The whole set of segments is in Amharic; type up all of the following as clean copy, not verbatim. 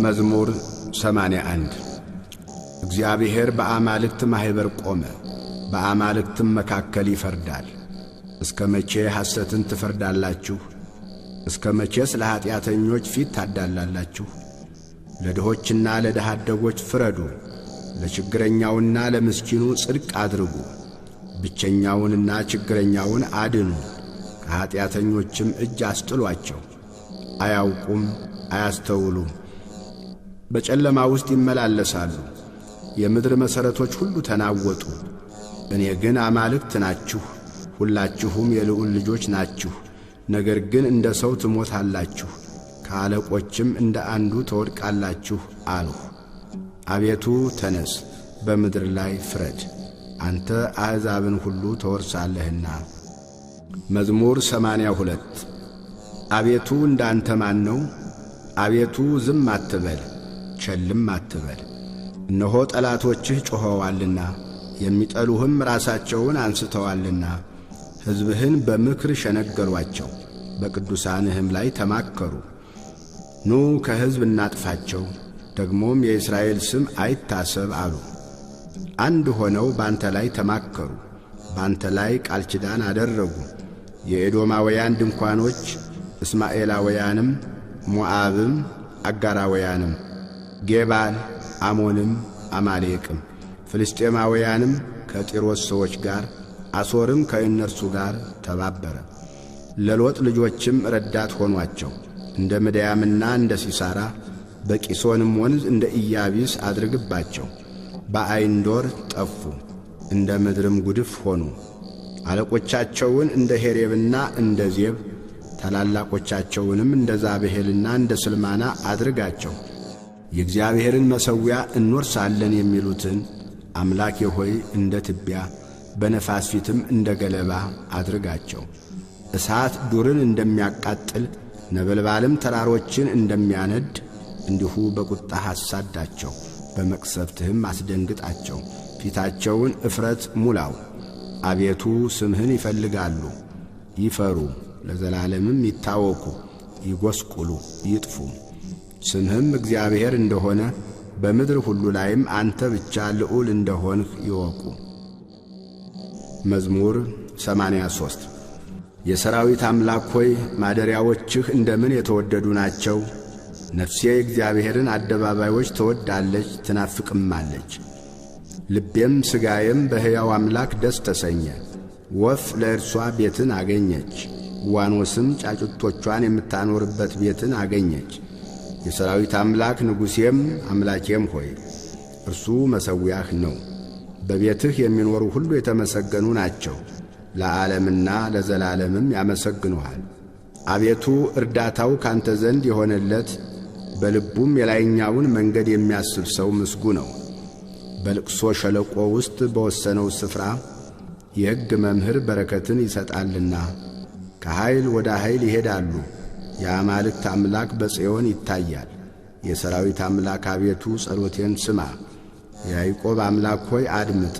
መዝሙር 81 እግዚአብሔር በአማልክት ማኅበር ቆመ፣ በአማልክትም መካከል ይፈርዳል። እስከ መቼ ሐሰትን ትፈርዳላችሁ? እስከ መቼስ ለኀጢአተኞች ፊት ታዳላላችሁ? ለድሆችና ለድሃ አደጎች ፍረዱ፣ ለችግረኛውና ለምስኪኑ ጽድቅ አድርጉ። ብቸኛውንና ችግረኛውን አድኑ፣ ከኀጢአተኞችም እጅ አስጥሏቸው። አያውቁም አያስተውሉም፣ በጨለማ ውስጥ ይመላለሳሉ። የምድር መሠረቶች ሁሉ ተናወጡ። እኔ ግን አማልክት ናችሁ፣ ሁላችሁም የልዑል ልጆች ናችሁ። ነገር ግን እንደ ሰው ትሞታላችሁ፣ ከአለቆችም እንደ አንዱ ትወድቃላችሁ አልሁ። አቤቱ ተነስ፣ በምድር ላይ ፍረድ፣ አንተ አሕዛብን ሁሉ ትወርሳለህና። መዝሙር 82 አቤቱ እንዳንተ ማን ነው? አቤቱ ዝም አትበል፣ ቸልም አትበል። እነሆ ጠላቶችህ ጮኸዋልና የሚጠሉህም ራሳቸውን አንስተዋልና። ሕዝብህን በምክር ሸነገሏቸው፣ በቅዱሳንህም ላይ ተማከሩ። ኑ ከሕዝብ እናጥፋቸው፣ ደግሞም የእስራኤል ስም አይታሰብ አሉ። አንድ ሆነው ባንተ ላይ ተማከሩ፣ ባንተ ላይ ቃል ኪዳን አደረጉ። የኤዶማውያን ድንኳኖች እስማኤላውያንም፣ ሞዓብም፣ አጋራውያንም፣ ጌባል፣ አሞንም፣ አማሌቅም፣ ፍልስጤማውያንም ከጢሮስ ሰዎች ጋር፣ አሦርም ከእነርሱ ጋር ተባበረ። ለሎጥ ልጆችም ረዳት ሆኗቸው። እንደ ምድያምና እንደ ሲሳራ በቂሶንም ወንዝ እንደ ኢያቢስ አድርግባቸው። በአይንዶር ጠፉ፣ እንደ ምድርም ጉድፍ ሆኑ። አለቆቻቸውን እንደ ሄሬብና እንደ ዜብ፣ ታላላቆቻቸውንም እንደ ዛብሄልና እንደ ስልማና አድርጋቸው። የእግዚአብሔርን መሠዊያ እንወርሳለን የሚሉትን አምላኬ ሆይ እንደ ትቢያ በነፋስ ፊትም እንደ ገለባ አድርጋቸው። እሳት ዱርን እንደሚያቃጥል ነበልባልም ተራሮችን እንደሚያነድ እንዲሁ በቁጣህ አሳዳቸው፣ በመቅሰፍትህም አስደንግጣቸው። ፊታቸውን እፍረት ሙላው። አቤቱ ስምህን ይፈልጋሉ፣ ይፈሩ፣ ለዘላለምም ይታወኩ፣ ይጐስቁሉ፣ ይጥፉ። ስምህም እግዚአብሔር እንደሆነ በምድር ሁሉ ላይም አንተ ብቻ ልዑል እንደሆንህ ይወቁ። መዝሙር 83 የሰራዊት አምላክ ሆይ ማደሪያዎችህ እንደምን የተወደዱ ናቸው! ነፍሴ እግዚአብሔርን አደባባዮች ትወዳለች ትናፍቅማለች። ልቤም ሥጋዬም በሕያው አምላክ ደስ ተሰኘ። ወፍ ለእርሷ ቤትን አገኘች፣ ዋኖስም ጫጩቶቿን የምታኖርበት ቤትን አገኘች። የሰራዊት አምላክ ንጉሴም አምላኬም ሆይ እርሱ መሠዊያህ ነው። በቤትህ የሚኖሩ ሁሉ የተመሰገኑ ናቸው፣ ለዓለምና ለዘላለምም ያመሰግኑሃል። አቤቱ እርዳታው ካንተ ዘንድ የሆነለት በልቡም የላይኛውን መንገድ የሚያስብ ሰው ምስጉ ነው። በልቅሶ ሸለቆ ውስጥ በወሰነው ስፍራ የሕግ መምህር በረከትን ይሰጣልና። ከኃይል ወደ ኃይል ይሄዳሉ። የአማልክት አምላክ በጽዮን ይታያል። የሰራዊት አምላክ አቤቱ ጸሎቴን ስማ። የያዕቆብ አምላክ ሆይ አድምጥ።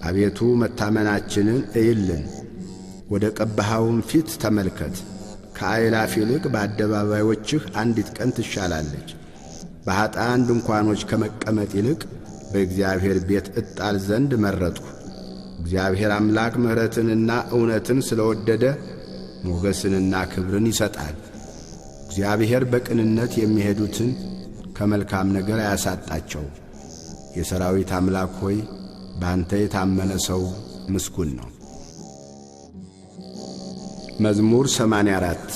አቤቱ መታመናችንን እይልን፣ ወደ ቀባኸውም ፊት ተመልከት። ከአእላፍ ይልቅ በአደባባዮችህ አንዲት ቀን ትሻላለች። በኀጥኣን ድንኳኖች ከመቀመጥ ይልቅ በእግዚአብሔር ቤት እጣል ዘንድ መረጥሁ። እግዚአብሔር አምላክ ምሕረትንና እውነትን ስለ ወደደ ሞገስንና ክብርን ይሰጣል። እግዚአብሔር በቅንነት የሚሄዱትን ከመልካም ነገር አያሳጣቸው። የሰራዊት አምላክ ሆይ በአንተ የታመነ ሰው ምስጉን ነው። መዝሙር 84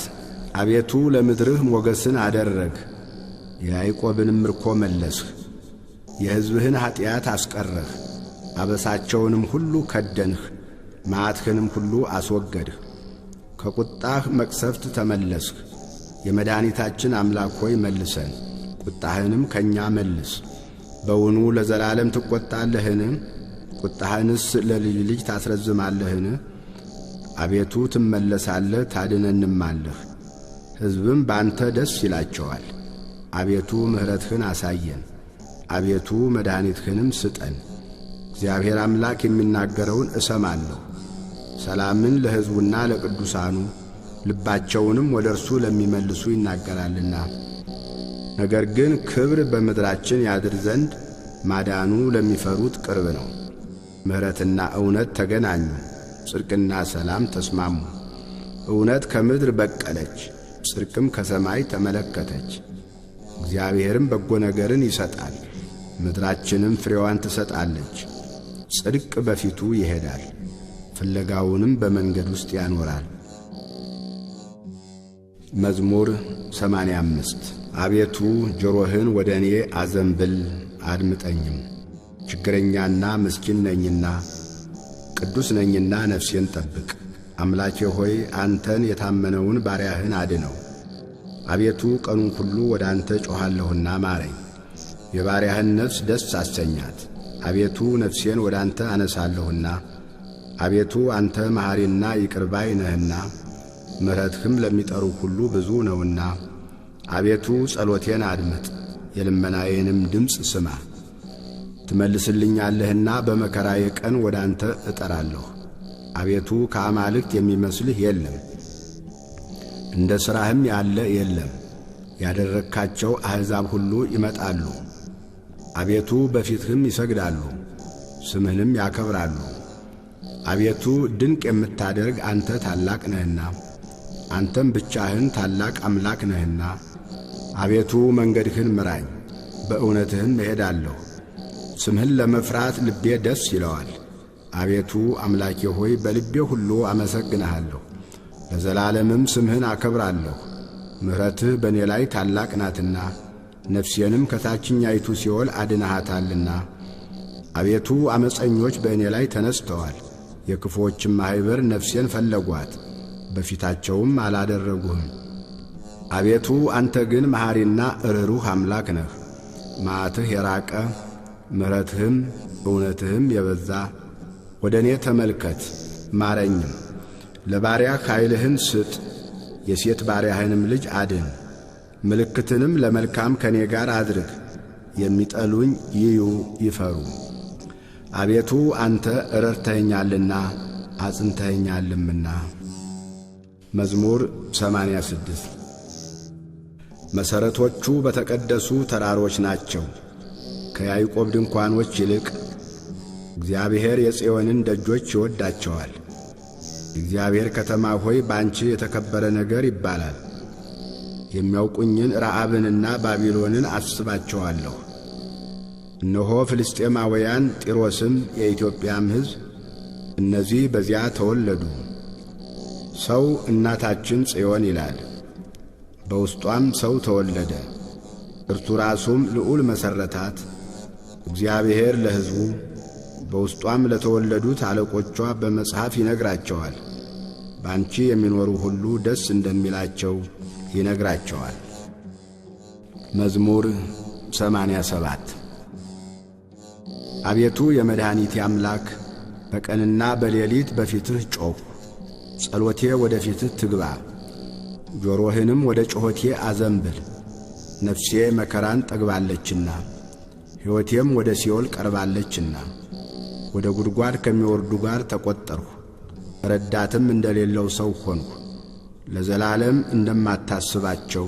አቤቱ ለምድርህ ሞገስን አደረግህ፣ የያዕቆብንም ምርኮ መለስህ። የሕዝብህን ኀጢአት አስቀረህ፣ አበሳቸውንም ሁሉ ከደንህ፣ መዓትህንም ሁሉ አስወገድህ። ከቁጣህ መቅሰፍት ተመለስህ። የመድኃኒታችን አምላክ ሆይ መልሰን፣ ቁጣህንም ከእኛ መልስ። በውኑ ለዘላለም ትቈጣለህን? ቁጣህንስ ለልጅ ልጅ ታስረዝማለህን? አቤቱ ትመለሳለህ ታድነንማለህ፣ ሕዝብም ባንተ ደስ ይላቸዋል። አቤቱ ምሕረትህን አሳየን፣ አቤቱ መድኃኒትህንም ስጠን። እግዚአብሔር አምላክ የሚናገረውን እሰማለሁ። ሰላምን ለሕዝቡና ለቅዱሳኑ ልባቸውንም ወደ እርሱ ለሚመልሱ ይናገራልና። ነገር ግን ክብር በምድራችን ያድር ዘንድ ማዳኑ ለሚፈሩት ቅርብ ነው። ምሕረትና እውነት ተገናኙ፣ ጽድቅና ሰላም ተስማሙ። እውነት ከምድር በቀለች፣ ጽድቅም ከሰማይ ተመለከተች። እግዚአብሔርም በጎ ነገርን ይሰጣል፣ ምድራችንም ፍሬዋን ትሰጣለች። ጽድቅ በፊቱ ይሄዳል፣ ፍለጋውንም በመንገድ ውስጥ ያኖራል። መዝሙር 85 አቤቱ ጆሮህን ወደ እኔ አዘንብል አድምጠኝም። ችግረኛና ምስኪን ነኝና ቅዱስ ነኝና ነፍሴን ጠብቅ። አምላኬ ሆይ አንተን የታመነውን ባሪያህን አድነው። አቤቱ ቀኑን ሁሉ ወደ አንተ ጮኻለሁና ማረኝ። የባሪያህን ነፍስ ደስ አሰኛት። አቤቱ ነፍሴን ወደ አንተ አነሳለሁና፣ አቤቱ አንተ መሐሪና ይቅርባይ ነህና ምሕረትህም ለሚጠሩ ሁሉ ብዙ ነውና። አቤቱ ጸሎቴን አድምጥ፣ የልመናዬንም ድምፅ ስማ። ትመልስልኛለህና በመከራዬ ቀን ወደ አንተ እጠራለሁ። አቤቱ ከአማልክት የሚመስልህ የለም፣ እንደ ሥራህም ያለ የለም። ያደረግካቸው አሕዛብ ሁሉ ይመጣሉ፣ አቤቱ በፊትህም ይሰግዳሉ፣ ስምህንም ያከብራሉ። አቤቱ ድንቅ የምታደርግ አንተ ታላቅ ነህና፣ አንተም ብቻህን ታላቅ አምላክ ነህና። አቤቱ መንገድህን ምራኝ፣ በእውነትህም እሄዳለሁ። ስምህን ለመፍራት ልቤ ደስ ይለዋል። አቤቱ አምላኬ ሆይ በልቤ ሁሉ አመሰግንሃለሁ፣ ለዘላለምም ስምህን አከብራለሁ። ምሕረትህ በእኔ ላይ ታላቅ ናትና፣ ነፍሴንም ከታችኛይቱ ሲኦል አድነሃታልና። አቤቱ ዓመፀኞች በእኔ ላይ ተነስተዋል፣ የክፉዎችም ማኅበር ነፍሴን ፈለጓት፣ በፊታቸውም አላደረጉህም። አቤቱ አንተ ግን መሐሪና ርኅሩህ አምላክ ነህ። መዓትህ የራቀ ምሕረትህም እውነትህም የበዛ ወደ እኔ ተመልከት ማረኝም። ለባሪያህ ኃይልህን ስጥ፣ የሴት ባሪያህንም ልጅ አድን። ምልክትንም ለመልካም ከኔ ጋር አድርግ፣ የሚጠሉኝ ይዩ ይፈሩ። አቤቱ አንተ ረድተኸኛልና አጽንተኸኛልምና። መዝሙር 86 መሠረቶቹ በተቀደሱ ተራሮች ናቸው፣ ከያዕቆብ ድንኳኖች ይልቅ። እግዚአብሔር የጽዮንን ደጆች ይወዳቸዋል። እግዚአብሔር ከተማ ሆይ ባንቺ የተከበረ ነገር ይባላል። የሚያውቁኝን ረዓብንና ባቢሎንን አስባቸዋለሁ። እነሆ ፍልስጤማውያን ጢሮስም የኢትዮጵያም ሕዝብ እነዚህ በዚያ ተወለዱ። ሰው እናታችን ጽዮን ይላል፣ በውስጧም ሰው ተወለደ። እርሱ ራሱም ልዑል መሠረታት። እግዚአብሔር ለሕዝቡ በውስጧም ለተወለዱት አለቆቿ በመጽሐፍ ይነግራቸዋል። ባንቺ የሚኖሩ ሁሉ ደስ እንደሚላቸው ይነግራቸዋል። መዝሙር 87 አቤቱ የመድኃኒቴ አምላክ በቀንና በሌሊት በፊትህ ጮኽሁ። ጸሎቴ ወደ ፊትህ ትግባ፣ ጆሮህንም ወደ ጮኾቴ አዘንብል። ነፍሴ መከራን ጠግባለችና ሕይወቴም ወደ ሲኦል ቀርባለችና ወደ ጉድጓድ ከሚወርዱ ጋር ተቈጠርሁ። ረዳትም እንደሌለው ሰው ሆንሁ። ለዘላለም እንደማታስባቸው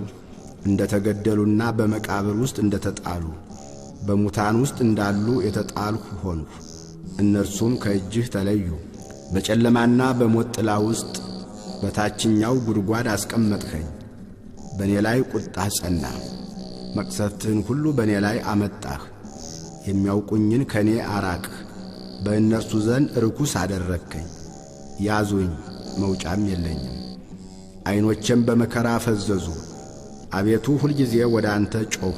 እንደ ተገደሉና በመቃብር ውስጥ እንደ ተጣሉ በሙታን ውስጥ እንዳሉ የተጣልሁ ሆንሁ። እነርሱም ከእጅህ ተለዩ። በጨለማና በሞት ጥላ ውስጥ በታችኛው ጉድጓድ አስቀመጥኸኝ። በእኔ ላይ ቁጣህ ጸና፣ መቅሰፍትህን ሁሉ በእኔ ላይ አመጣህ። የሚያውቁኝን ከእኔ አራቅህ፣ በእነርሱ ዘንድ ርኩስ አደረግከኝ። ያዙኝ፣ መውጫም የለኝም፣ ዐይኖቼም በመከራ ፈዘዙ። አቤቱ ሁልጊዜ ወደ አንተ ጮኽሁ፣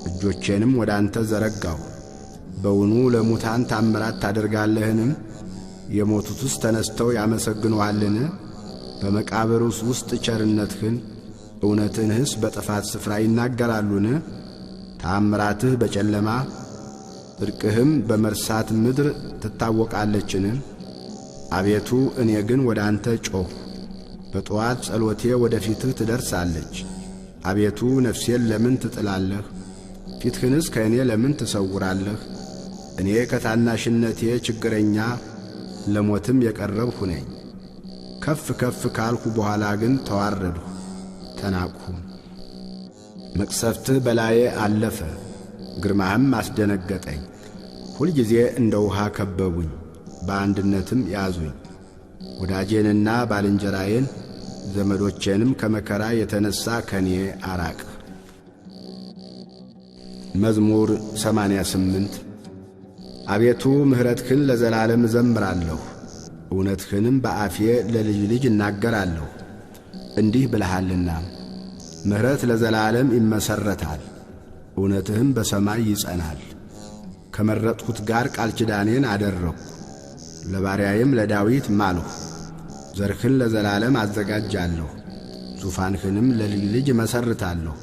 እጆቼንም ወደ አንተ ዘረጋሁ። በውኑ ለሙታን ታምራት ታደርጋለህንም? የሞቱትስ ተነስተው ያመሰግኑሃልን? በመቃብሩስ ውስጥ ቸርነትህን እውነትህንስ በጥፋት ስፍራ ይናገራሉን? ተአምራትህ በጨለማ ጽድቅህም በመርሳት ምድር ትታወቃለችን? አቤቱ እኔ ግን ወደ አንተ ጮኽሁ፣ በጠዋት ጸሎቴ ወደ ፊትህ ትደርሳለች። አቤቱ ነፍሴን ለምን ትጥላለህ? ፊትህንስ ከእኔ ለምን ትሰውራለህ? እኔ ከታናሽነቴ ችግረኛ ለሞትም የቀረብሁ ነኝ። ከፍ ከፍ ካልሁ በኋላ ግን ተዋረድሁ፣ ተናቅሁ። መቅሰፍትህ በላዬ አለፈ፣ ግርማህም አስደነገጠኝ። ሁልጊዜ እንደ ውሃ ከበቡኝ፣ በአንድነትም ያዙኝ። ወዳጄንና ባልንጀራዬን ዘመዶቼንም ከመከራ የተነሣ ከኔ አራቅ። መዝሙር 88 አቤቱ ምሕረትህን ለዘላለም እዘምራለሁ፣ እውነትህንም በአፌ ለልጅ ልጅ እናገራለሁ። እንዲህ ብለሃልና ምሕረት ለዘላለም ይመሠረታል፣ እውነትህም በሰማይ ይጸናል። ከመረጥሁት ጋር ቃል ኪዳኔን አደረግሁ፣ ለባሪያዬም ለዳዊት ማልሁ። ዘርህን ለዘላለም አዘጋጃለሁ፣ ዙፋንህንም ለልጅ ልጅ እመሠርታለሁ።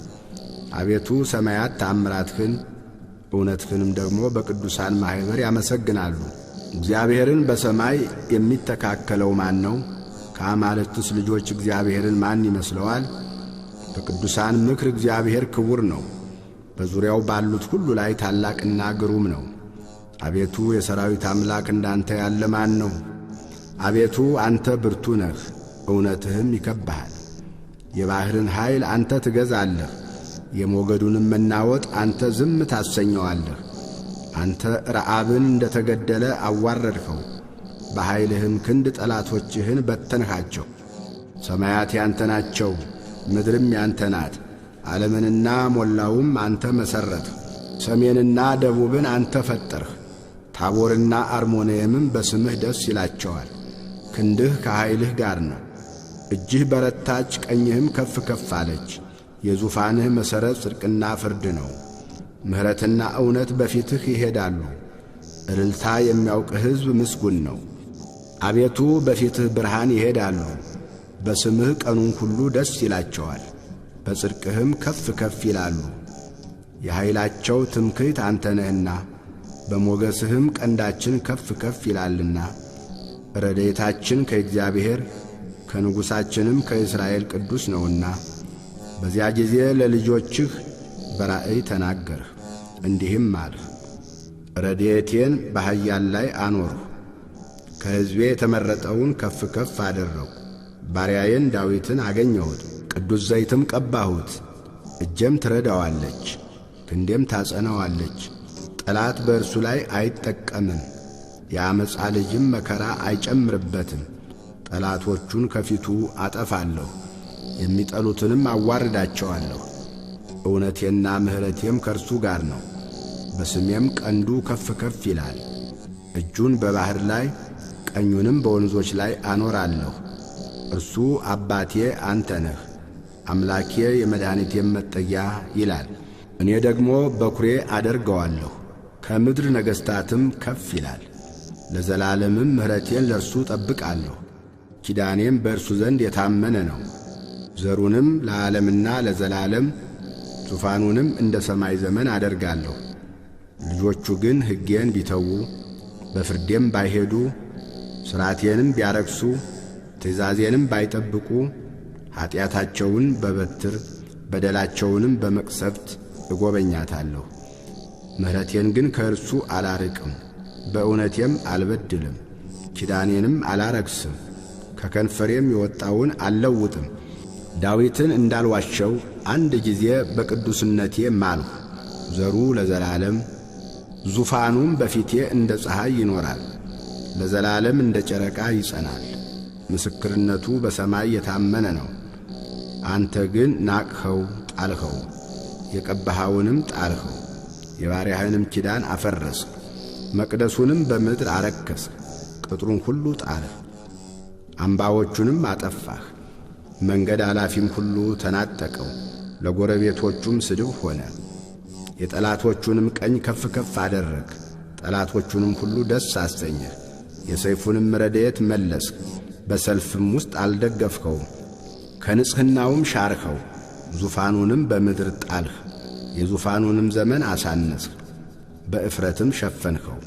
አቤቱ ሰማያት ተአምራትህን እውነትህንም ደግሞ በቅዱሳን ማኅበር ያመሰግናሉ። እግዚአብሔርን በሰማይ የሚተካከለው ማን ነው? ከአማልክትስ ልጆች እግዚአብሔርን ማን ይመስለዋል? በቅዱሳን ምክር እግዚአብሔር ክቡር ነው፣ በዙሪያው ባሉት ሁሉ ላይ ታላቅና ግሩም ነው። አቤቱ የሰራዊት አምላክ እንዳንተ ያለ ማን ነው? አቤቱ አንተ ብርቱ ነህ፣ እውነትህም ይከብብሃል። የባሕርን ኃይል አንተ ትገዛለህ፣ የሞገዱንም መናወጥ አንተ ዝም ታሰኘዋለህ። አንተ ረዓብን እንደ ተገደለ አዋረድኸው፣ በኃይልህም ክንድ ጠላቶችህን በተንሃቸው። ሰማያት ያንተ ናቸው፣ ምድርም ያንተ ናት። ዓለምንና ሞላውም አንተ መሠረትህ። ሰሜንና ደቡብን አንተ ፈጠርህ። ታቦርና አርሞንዔምም በስምህ ደስ ይላቸዋል። ክንድህ ከኃይልህ ጋር ነው፣ እጅህ በረታች፣ ቀኝህም ከፍ ከፍ አለች። የዙፋንህ መሠረት ጽድቅና ፍርድ ነው። ምሕረትና እውነት በፊትህ ይሄዳሉ። እልልታ የሚያውቅ ሕዝብ ምስጉን ነው። አቤቱ በፊትህ ብርሃን ይሄዳሉ፣ በስምህ ቀኑን ሁሉ ደስ ይላቸዋል። በጽድቅህም ከፍ ከፍ ይላሉ። የኃይላቸው ትምክሕት አንተ ነህና፣ በሞገስህም ቀንዳችን ከፍ ከፍ ይላልና። ረድኤታችን ከእግዚአብሔር ከንጉሣችንም ከእስራኤል ቅዱስ ነውና። በዚያ ጊዜ ለልጆችህ በራእይ ተናገርህ፣ እንዲህም አልህ። ረድኤቴን በኃያል ላይ አኖርሁ፣ ከሕዝቤ የተመረጠውን ከፍ ከፍ አደረግሁ። ባሪያዬን ዳዊትን አገኘሁት፣ ቅዱስ ዘይትም ቀባሁት። እጄም ትረዳዋለች፣ ክንዴም ታጸናዋለች። ጠላት በእርሱ ላይ አይጠቀምም፣ የዓመፃ ልጅም መከራ አይጨምርበትም። ጠላቶቹን ከፊቱ አጠፋለሁ፣ የሚጠሉትንም አዋርዳቸዋለሁ። እውነቴና ምሕረቴም ከእርሱ ጋር ነው፣ በስሜም ቀንዱ ከፍ ከፍ ይላል። እጁን በባሕር ላይ ቀኙንም በወንዞች ላይ አኖራለሁ። እርሱ አባቴ አንተ ነህ፣ አምላኬ የመድኃኒቴም መጠጊያ ይላል። እኔ ደግሞ በኵሬ አደርገዋለሁ፣ ከምድር ነገሥታትም ከፍ ይላል። ለዘላለምም ምሕረቴን ለእርሱ ጠብቃለሁ፣ ኪዳኔም በእርሱ ዘንድ የታመነ ነው። ዘሩንም ለዓለምና ለዘላለም ዙፋኑንም እንደ ሰማይ ዘመን አደርጋለሁ። ልጆቹ ግን ሕጌን ቢተዉ በፍርዴም ባይሄዱ ሥርዓቴንም ቢያረክሱ ትእዛዜንም ባይጠብቁ ኀጢአታቸውን በበትር በደላቸውንም በመቅሰፍት እጐበኛታለሁ። ምሕረቴን ግን ከእርሱ አላርቅም፣ በእውነቴም አልበድልም። ኪዳኔንም አላረክስም፣ ከከንፈሬም የወጣውን አልለውጥም። ዳዊትን እንዳልዋሸው አንድ ጊዜ በቅዱስነቴ ማልሁ። ዘሩ ለዘላለም ዙፋኑም በፊቴ እንደ ፀሐይ ይኖራል፣ ለዘላለም እንደ ጨረቃ ይጸናል። ምስክርነቱ በሰማይ የታመነ ነው። አንተ ግን ናቅኸው፣ ጣልኸው፣ የቀባኸውንም ጣልኸው። የባሪያህንም ኪዳን አፈረስህ፣ መቅደሱንም በምድር አረከስህ። ቅጥሩን ሁሉ ጣልህ፣ አምባዎቹንም አጠፋህ። መንገድ አላፊም ሁሉ ተናጠቀው፣ ለጎረቤቶቹም ስድብ ሆነ። የጠላቶቹንም ቀኝ ከፍ ከፍ አደረግ፣ ጠላቶቹንም ሁሉ ደስ አሰኘህ። የሰይፉንም ረድኤት መለስህ፣ በሰልፍም ውስጥ አልደገፍኸውም። ከንጽሕናውም ሻርኸው፣ ዙፋኑንም በምድር ጣልህ። የዙፋኑንም ዘመን አሳነስህ፣ በእፍረትም ሸፈንኸው።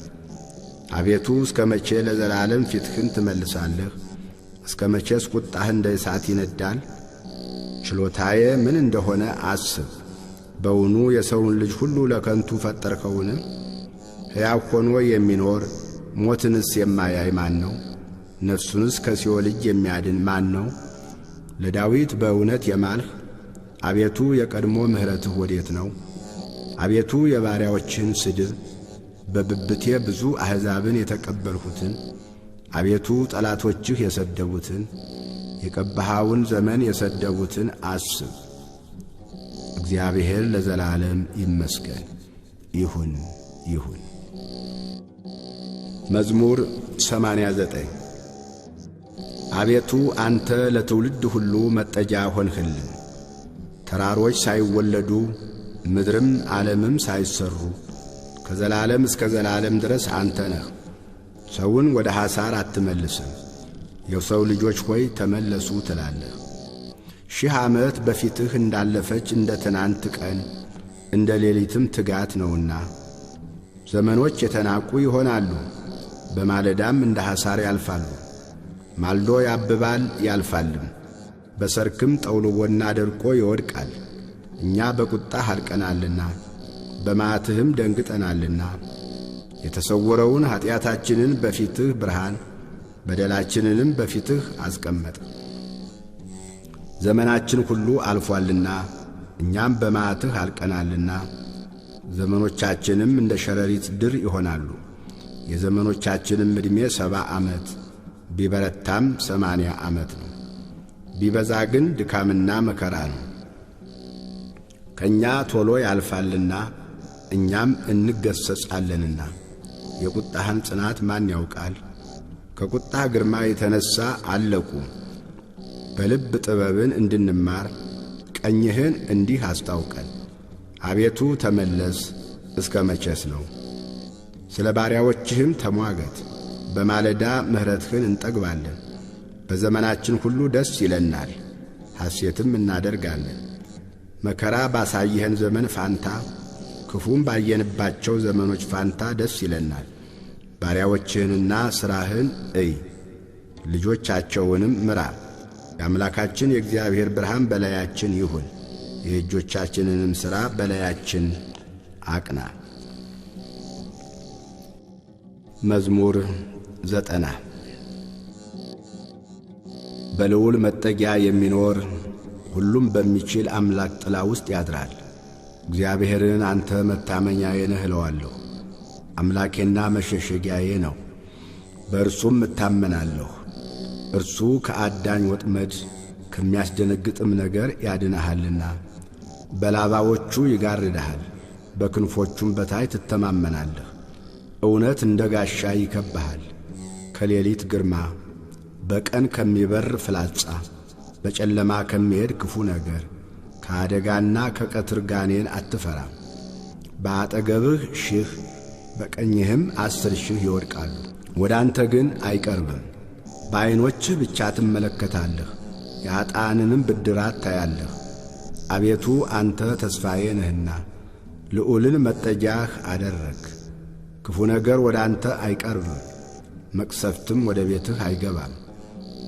አቤቱ እስከ መቼ ለዘላለም ፊትህን ትመልሳለህ? እስከ መቼስ ቁጣህ እንደ እሳት ይነዳል? ችሎታዬ ምን እንደሆነ አስብ። በውኑ የሰውን ልጅ ሁሉ ለከንቱ ፈጠርኸውን? ሕያው ሆኖ የሚኖር ሞትንስ የማያይ ማን ነው? ነፍሱንስ ከሲኦል እጅ የሚያድን ማን ነው? ለዳዊት በእውነት የማልህ አቤቱ የቀድሞ ምሕረትህ ወዴት ነው? አቤቱ የባሪያዎችህን ስድብ በብብቴ ብዙ አሕዛብን የተቀበልሁትን አቤቱ ጠላቶችህ የሰደቡትን የቀባሃውን ዘመን የሰደቡትን አስብ። እግዚአብሔር ለዘላለም ይመስገን። ይሁን ይሁን። መዝሙር 89 አቤቱ አንተ ለትውልድ ሁሉ መጠጃ ሆንህልን። ተራሮች ሳይወለዱ ምድርም ዓለምም ሳይሰሩ ከዘላለም እስከ ዘላለም ድረስ አንተ ነህ። ሰውን ወደ ሐሳር አትመልስም። የሰው ልጆች ሆይ ተመለሱ ትላለህ። 1000 ዓመት በፊትህ እንዳለፈች እንደ ትናንት ቀን እንደ ሌሊትም ትጋት ነውና። ዘመኖች የተናቁ ይሆናሉ፣ በማለዳም እንደ ሐሳር ያልፋሉ። ማልዶ ያብባል ያልፋልም፣ በሰርክም ጠውልጎና ደርቆ ይወድቃል። እኛ በቁጣህ አልቀናልና በመዓትህም ደንግጠናልና። የተሰወረውን ኀጢአታችንን በፊትህ ብርሃን በደላችንንም በፊትህ አስቀመጥ። ዘመናችን ሁሉ አልፏልና እኛም በመዓትህ አልቀናልና። ዘመኖቻችንም እንደ ሸረሪት ድር ይሆናሉ። የዘመኖቻችንም ዕድሜ 70 ዓመት ቢበረታም 80 ዓመት ነው። ቢበዛ ግን ድካምና መከራ ነው። ከእኛ ቶሎ ያልፋልና እኛም እንገሰጻለንና። የቁጣህን ጽናት ማን ያውቃል? ከቁጣህ ግርማ የተነሣ አለቁ። በልብ ጥበብን እንድንማር ቀኝህን እንዲህ አስታውቀን። አቤቱ ተመለስ፣ እስከ መቼስ ነው? ስለ ባሪያዎችህም ተሟገት። በማለዳ ምሕረትህን እንጠግባለን። በዘመናችን ሁሉ ደስ ይለናል፣ ሐሴትም እናደርጋለን። መከራ ባሳየኸን ዘመን ፋንታ ክፉም ባየንባቸው ዘመኖች ፋንታ ደስ ይለናል። ባሪያዎችህንና ሥራህን እይ፣ ልጆቻቸውንም ምራ። የአምላካችን የእግዚአብሔር ብርሃን በላያችን ይሁን፣ የእጆቻችንንም ሥራ በላያችን አቅና። መዝሙር 90 በልዑል መጠጊያ የሚኖር ሁሉም በሚችል አምላክ ጥላ ውስጥ ያድራል። እግዚአብሔርን አንተ መታመኛዬ ነህ እለዋለሁ። አምላኬና መሸሸጊያዬ ነው፣ በእርሱም እታመናለሁ። እርሱ ከአዳኝ ወጥመድ ከሚያስደነግጥም ነገር ያድንሃልና። በላባዎቹ ይጋርድሃል፣ በክንፎቹም በታይ ትተማመናለህ። እውነት እንደ ጋሻ ይከብብሃል። ከሌሊት ግርማ፣ በቀን ከሚበር ፍላጻ፣ በጨለማ ከሚሄድ ክፉ ነገር፣ ከአደጋና ከቀትር ጋኔን አትፈራም። በአጠገብህ 1000 በቀኝህም 10,000 ይወድቃሉ፣ ወደ አንተ ግን አይቀርብም። በዐይኖችህ ብቻ ትመለከታለህ፣ የኀጥኣንንም ብድራት ታያለህ። አቤቱ አንተ ተስፋዬ ነህና ልዑልን መጠጊያህ አደረግ። ክፉ ነገር ወደ አንተ አይቀርብም፣ መቅሰፍትም ወደ ቤትህ አይገባም።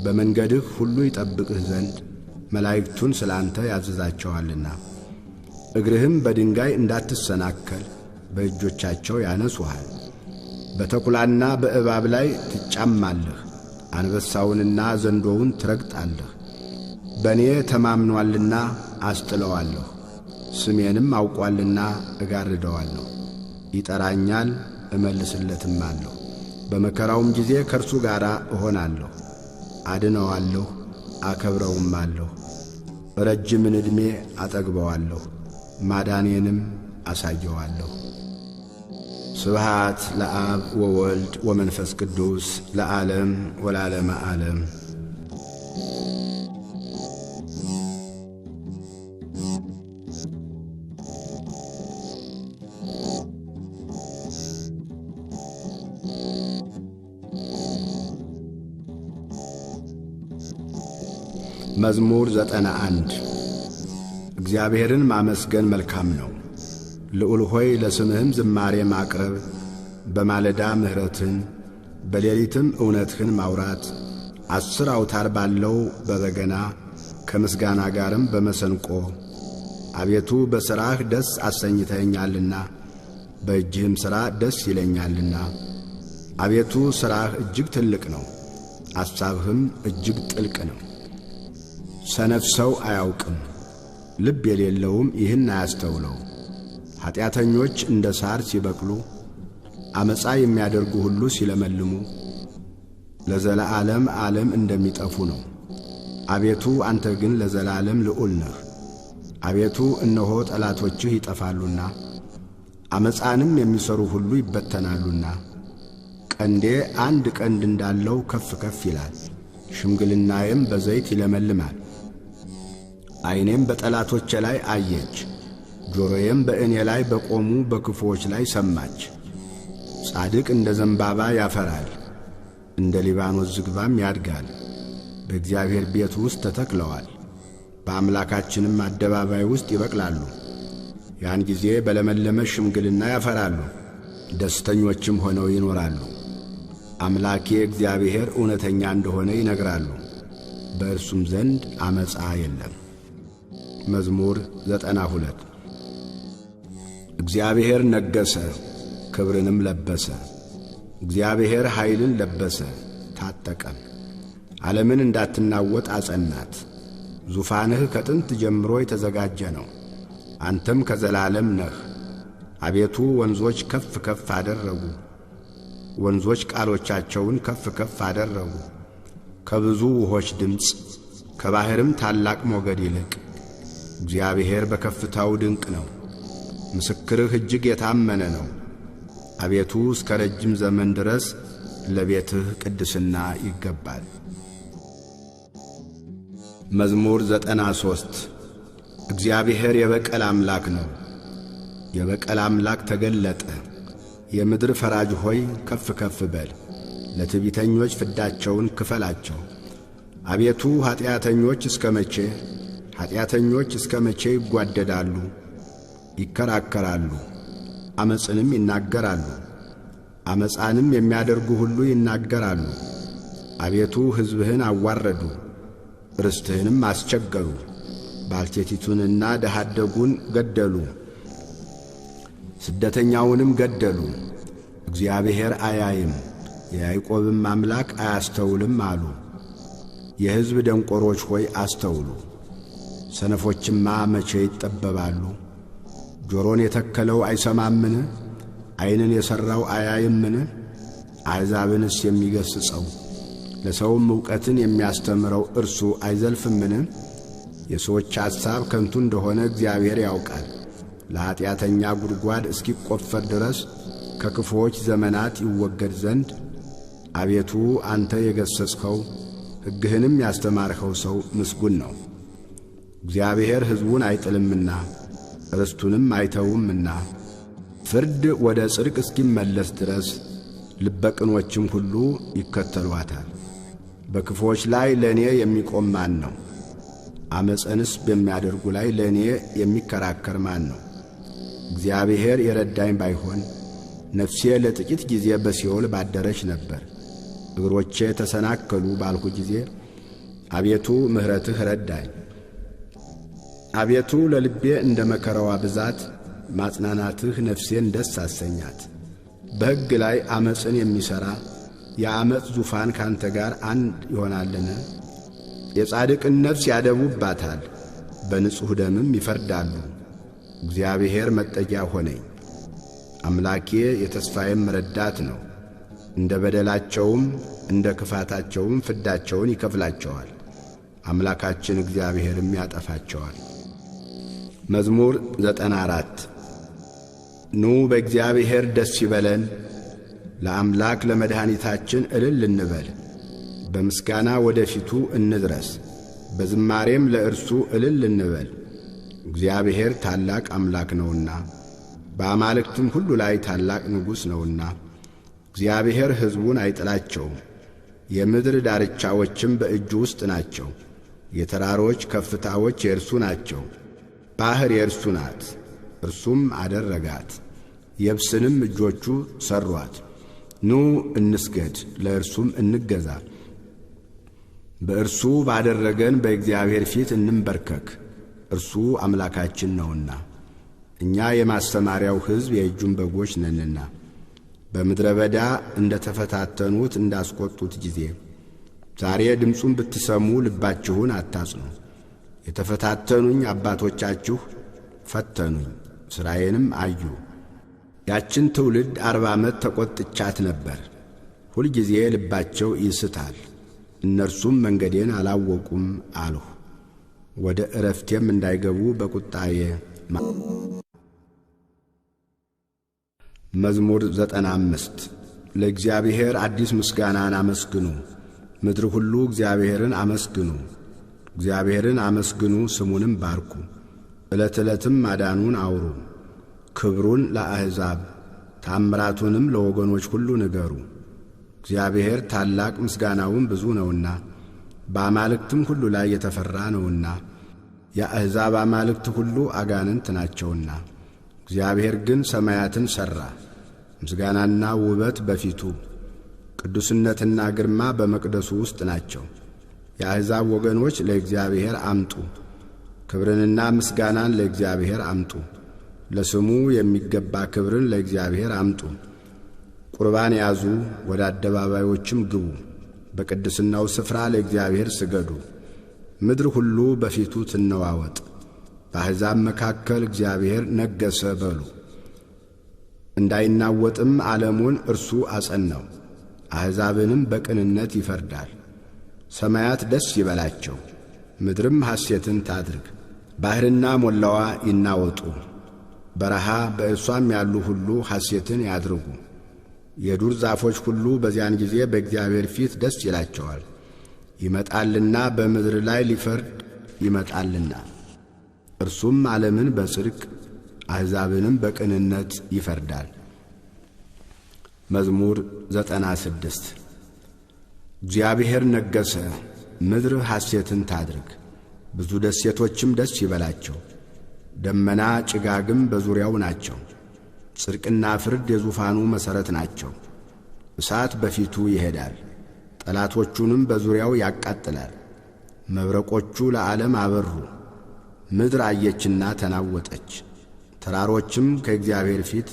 በመንገድህ ሁሉ ይጠብቅህ ዘንድ መላእክቱን ስለ አንተ ያዘዛቸዋልና። እግርህም በድንጋይ እንዳትሰናከል በእጆቻቸው ያነሱሃል። በተኩላና በእባብ ላይ ትጫማለህ፣ አንበሳውንና ዘንዶውን ትረግጣለህ። በእኔ ተማምኖአልና አስጥለዋለሁ፣ ስሜንም አውቋልና እጋርደዋለሁ። ይጠራኛል እመልስለትማለሁ፣ በመከራውም ጊዜ ከእርሱ ጋር እሆናለሁ። አድነዋለሁ አከብረውማለሁ፣ ረጅምን ዕድሜ አጠግበዋለሁ፣ ማዳኔንም አሳየዋለሁ። ስብሃት ለአብ ወወልድ ወመንፈስ ቅዱስ ለዓለም ወለዓለመ ዓለም። መዝሙር 91 እግዚአብሔርን ማመስገን መልካም ነው። ልዑል ሆይ ለስምህም ዝማሬ ማቅረብ፣ በማለዳ ምሕረትን በሌሊትም እውነትህን ማውራት፣ 10 አውታር ባለው በበገና ከምስጋና ጋርም በመሰንቆ። አቤቱ በሥራህ ደስ አሰኝተኸኛልና በእጅህም ሥራ ደስ ይለኛልና። አቤቱ ሥራህ እጅግ ትልቅ ነው፣ አሳብህም እጅግ ጥልቅ ነው። ሰነፍ ሰው አያውቅም፣ ልብ የሌለውም ይህን አያስተውለው። ኃጢአተኞች እንደ ሳር ሲበቅሉ፣ አመፃ የሚያደርጉ ሁሉ ሲለመልሙ ለዘላለም ዓለም እንደሚጠፉ ነው። አቤቱ አንተ ግን ለዘላለም ልዑል ነህ። አቤቱ እነሆ ጠላቶችህ ይጠፋሉና አመፃንም የሚሰሩ ሁሉ ይበተናሉና። ቀንዴ አንድ ቀንድ እንዳለው ከፍ ከፍ ይላል፣ ሽምግልናዬም በዘይት ይለመልማል። ዓይኔም በጠላቶቼ ላይ አየች፣ ጆሮዬም በእኔ ላይ በቆሙ በክፉዎች ላይ ሰማች። ጻድቅ እንደ ዘንባባ ያፈራል፣ እንደ ሊባኖስ ዝግባም ያድጋል። በእግዚአብሔር ቤት ውስጥ ተተክለዋል፣ በአምላካችንም አደባባይ ውስጥ ይበቅላሉ። ያን ጊዜ በለመለመ ሽምግልና ያፈራሉ፣ ደስተኞችም ሆነው ይኖራሉ። አምላኬ እግዚአብሔር እውነተኛ እንደሆነ ይነግራሉ፣ በእርሱም ዘንድ አመፃ የለም። መዝሙር 92 እግዚአብሔር ነገሠ፣ ክብርንም ለበሰ። እግዚአብሔር ኃይልን ለበሰ፣ ታጠቀም። ዓለምን እንዳትናወጥ አጸናት። ዙፋንህ ከጥንት ጀምሮ የተዘጋጀ ነው፣ አንተም ከዘላለም ነህ። አቤቱ ወንዞች ከፍ ከፍ አደረጉ፣ ወንዞች ቃሎቻቸውን ከፍ ከፍ አደረጉ። ከብዙ ውሆች ድምፅ ከባሕርም ታላቅ ሞገድ ይልቅ እግዚአብሔር በከፍታው ድንቅ ነው። ምስክርህ እጅግ የታመነ ነው። አቤቱ እስከ ረጅም ዘመን ድረስ ለቤትህ ቅድስና ይገባል። መዝሙር 93 እግዚአብሔር የበቀል አምላክ ነው። የበቀል አምላክ ተገለጠ። የምድር ፈራጅ ሆይ ከፍ ከፍ በል፣ ለትዕቢተኞች ፍዳቸውን ክፈላቸው። አቤቱ ኀጢአተኞች እስከ መቼ ይጓደዳሉ? ይከራከራሉ፣ ዓመፅንም ይናገራሉ። ዓመፃንም የሚያደርጉ ሁሉ ይናገራሉ። አቤቱ ሕዝብህን አዋረዱ፣ ርስትህንም አስቸገሩ። ባልቴቲቱንና ድሀ አደጉን ገደሉ፣ ስደተኛውንም ገደሉ። እግዚአብሔር አያይም፣ የያዕቆብም አምላክ አያስተውልም አሉ። የሕዝብ ደንቆሮች ሆይ አስተውሉ። ሰነፎችማ መቼ ይጠበባሉ? ጆሮን የተከለው አይሰማምን? ዓይንን የሠራው አያይምን? አሕዛብንስ የሚገሥጸው ለሰውም ዕውቀትን የሚያስተምረው እርሱ አይዘልፍምን? የሰዎች ሐሳብ ከንቱ እንደሆነ እግዚአብሔር ያውቃል። ለኀጢአተኛ ጉድጓድ እስኪቈፈር ድረስ ከክፉዎች ዘመናት ይወገድ ዘንድ አቤቱ አንተ የገሠጽኸው ሕግህንም ያስተማርኸው ሰው ምስጉን ነው። እግዚአብሔር ሕዝቡን አይጥልምና ርስቱንም አይተውምና ፍርድ ወደ ጽድቅ እስኪመለስ ድረስ ልበ ቅኖችም ሁሉ ይከተሏታል። በክፉዎች ላይ ለእኔ የሚቆም ማን ነው? ዓመፅንስ በሚያደርጉ ላይ ለእኔ የሚከራከር ማን ነው? እግዚአብሔር የረዳኝ ባይሆን ነፍሴ ለጥቂት ጊዜ በሲኦል ባደረች ነበር። እግሮቼ ተሰናከሉ ባልሁ ጊዜ አቤቱ ምሕረትህ ረዳኝ። አቤቱ ለልቤ እንደ መከራዋ ብዛት ማጽናናትህ ነፍሴን ደስ አሰኛት። በሕግ ላይ ዓመፅን የሚሠራ የዓመፅ ዙፋን ካንተ ጋር አንድ ይሆናልን? የጻድቅን ነፍስ ያደቡባታል፣ በንጹሕ ደምም ይፈርዳሉ። እግዚአብሔር መጠጊያ ሆነኝ፣ አምላኬ የተስፋዬም ረዳት ነው። እንደ በደላቸውም እንደ ክፋታቸውም ፍዳቸውን ይከፍላቸዋል፣ አምላካችን እግዚአብሔርም ያጠፋቸዋል። መዝሙር 94 ኑ በእግዚአብሔር ደስ ይበለን፣ ለአምላክ ለመድኃኒታችን እልል እንበል። በምስጋና ወደ ፊቱ እንድረስ፣ በዝማሬም ለእርሱ እልል እንበል። እግዚአብሔር ታላቅ አምላክ ነውና በአማልክትም ሁሉ ላይ ታላቅ ንጉሥ ነውና። እግዚአብሔር ሕዝቡን አይጥላቸውም፣ የምድር ዳርቻዎችም በእጁ ውስጥ ናቸው። የተራሮች ከፍታዎች የእርሱ ናቸው። ባሕር የእርሱ ናት፣ እርሱም አደረጋት። የብስንም እጆቹ ሠሯት። ኑ እንስገድ፣ ለእርሱም እንገዛ። በእርሱ ባደረገን በእግዚአብሔር ፊት እንንበርከክ፣ እርሱ አምላካችን ነውና። እኛ የማስተማሪያው ሕዝብ የእጁም በጎች ነንና። በምድረ በዳ እንደ ተፈታተኑት እንዳስቈጡት ጊዜ ዛሬ ድምፁን ብትሰሙ ልባችሁን አታጽኑ። የተፈታተኑኝ አባቶቻችሁ ፈተኑኝ፣ ሥራዬንም አዩ። ያችን ትውልድ 40 ዓመት ተቈጥቻት ነበር። ሁልጊዜ ልባቸው ይስታል፣ እነርሱም መንገዴን አላወቁም አልሁ። ወደ ዕረፍቴም እንዳይገቡ በቁጣዬ መዝሙር 95 ለእግዚአብሔር አዲስ ምስጋናን አመስግኑ። ምድር ሁሉ እግዚአብሔርን አመስግኑ። እግዚአብሔርን አመስግኑ፣ ስሙንም ባርኩ። ዕለት ዕለትም ማዳኑን አውሩ። ክብሩን ለአሕዛብ ታምራቱንም ለወገኖች ሁሉ ንገሩ። እግዚአብሔር ታላቅ ምስጋናውን ብዙ ነውና በአማልክትም ሁሉ ላይ የተፈራ ነውና። የአሕዛብ አማልክት ሁሉ አጋንንት ናቸውና፣ እግዚአብሔር ግን ሰማያትን ሠራ። ምስጋናና ውበት በፊቱ ቅዱስነትና ግርማ በመቅደሱ ውስጥ ናቸው። የአሕዛብ ወገኖች ለእግዚአብሔር አምጡ፣ ክብርንና ምስጋናን ለእግዚአብሔር አምጡ። ለስሙ የሚገባ ክብርን ለእግዚአብሔር አምጡ። ቁርባን ያዙ፣ ወደ አደባባዮችም ግቡ። በቅድስናው ስፍራ ለእግዚአብሔር ስገዱ። ምድር ሁሉ በፊቱ ትነዋወጥ። በአሕዛብ መካከል እግዚአብሔር ነገሠ በሉ። እንዳይናወጥም ዓለሙን እርሱ አጸናው። አሕዛብንም በቅንነት ይፈርዳል። ሰማያት ደስ ይበላቸው፣ ምድርም ሐሴትን ታድርግ። ባሕርና ሞላዋ ይናወጡ፣ በረሃ በእርሷም ያሉ ሁሉ ሐሴትን ያድርጉ። የዱር ዛፎች ሁሉ በዚያን ጊዜ በእግዚአብሔር ፊት ደስ ይላቸዋል። ይመጣልና በምድር ላይ ሊፈርድ ይመጣልና፣ እርሱም ዓለምን በጽድቅ አሕዛብንም በቅንነት ይፈርዳል። መዝሙር 96 እግዚአብሔር ነገሠ፣ ምድር ሐሴትን ታድርግ፣ ብዙ ደሴቶችም ደስ ይበላቸው። ደመና ጭጋግም በዙሪያው ናቸው። ጽድቅና ፍርድ የዙፋኑ መሠረት ናቸው። እሳት በፊቱ ይሄዳል፣ ጠላቶቹንም በዙሪያው ያቃጥላል። መብረቆቹ ለዓለም አበሩ፣ ምድር አየችና ተናወጠች። ተራሮችም ከእግዚአብሔር ፊት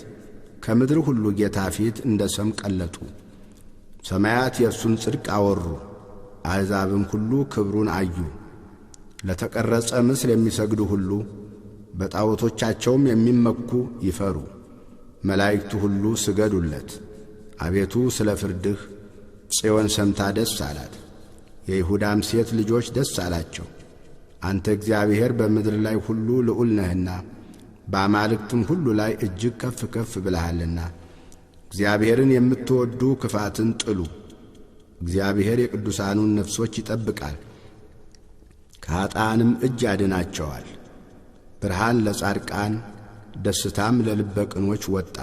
ከምድር ሁሉ ጌታ ፊት እንደ ሰም ቀለጡ። ሰማያት የእርሱን ጽድቅ አወሩ፣ አሕዛብም ሁሉ ክብሩን አዩ። ለተቀረጸ ምስል የሚሰግዱ ሁሉ በጣዖቶቻቸውም የሚመኩ ይፈሩ። መላእክቱ ሁሉ ስገዱለት። አቤቱ ስለ ፍርድህ ጽዮን ሰምታ ደስ አላት፣ የይሁዳም ሴት ልጆች ደስ አላቸው። አንተ እግዚአብሔር በምድር ላይ ሁሉ ልዑል ነህና በአማልክትም ሁሉ ላይ እጅግ ከፍ ከፍ ብለሃልና። እግዚአብሔርን የምትወዱ ክፋትን ጥሉ። እግዚአብሔር የቅዱሳኑን ነፍሶች ይጠብቃል፣ ከኃጥአንም እጅ ያድናቸዋል። ብርሃን ለጻድቃን ደስታም ለልበ ቅኖች ወጣ።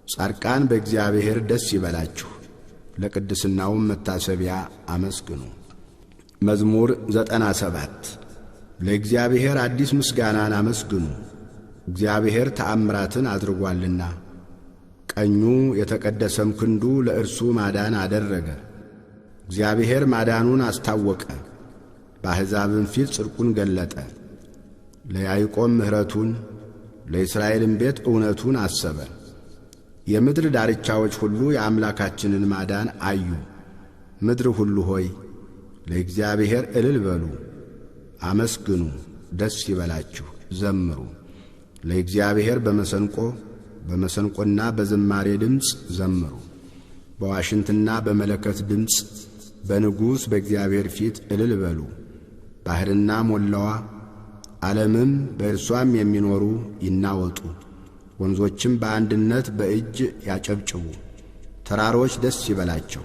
ጻድቃን በእግዚአብሔር ደስ ይበላችሁ፣ ለቅድስናውም መታሰቢያ አመስግኑ። መዝሙር 97 ለእግዚአብሔር አዲስ ምስጋናን አመስግኑ። እግዚአብሔር ተአምራትን አድርጓልና፣ ቀኙ የተቀደሰም ክንዱ ለእርሱ ማዳን አደረገ። እግዚአብሔር ማዳኑን አስታወቀ፣ በአሕዛብም ፊት ጽድቁን ገለጠ። ለያዕቆብ ምሕረቱን ለእስራኤልም ቤት እውነቱን አሰበ። የምድር ዳርቻዎች ሁሉ የአምላካችንን ማዳን አዩ። ምድር ሁሉ ሆይ ለእግዚአብሔር እልል በሉ፣ አመስግኑ፣ ደስ ይበላችሁ፣ ዘምሩ። ለእግዚአብሔር በመሰንቆና በዝማሬ ድምፅ ዘምሩ። በዋሽንትና በመለከት ድምፅ በንጉሥ በእግዚአብሔር ፊት እልል በሉ። ባሕርና ሞላዋ ዓለምም በእርሷም የሚኖሩ ይናወጡ። ወንዞችም በአንድነት በእጅ ያጨብጭቡ። ተራሮች ደስ ይበላቸው፣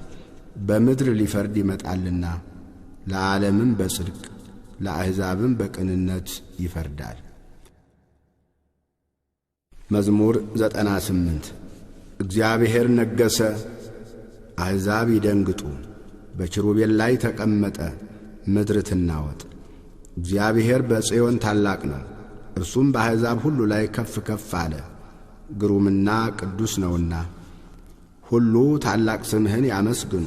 በምድር ሊፈርድ ይመጣልና። ለዓለምም በጽድቅ ለአሕዛብም በቅንነት ይፈርዳል። መዝሙር 98 እግዚአብሔር ነገሠ፣ አሕዛብ ይደንግጡ። በኪሩቤል ላይ ተቀመጠ፣ ምድር ትናወጥ። እግዚአብሔር በጽዮን ታላቅ ነው፣ እርሱም በአሕዛብ ሁሉ ላይ ከፍ ከፍ አለ። ግሩምና ቅዱስ ነውና ሁሉ ታላቅ ስምህን ያመስግኑ።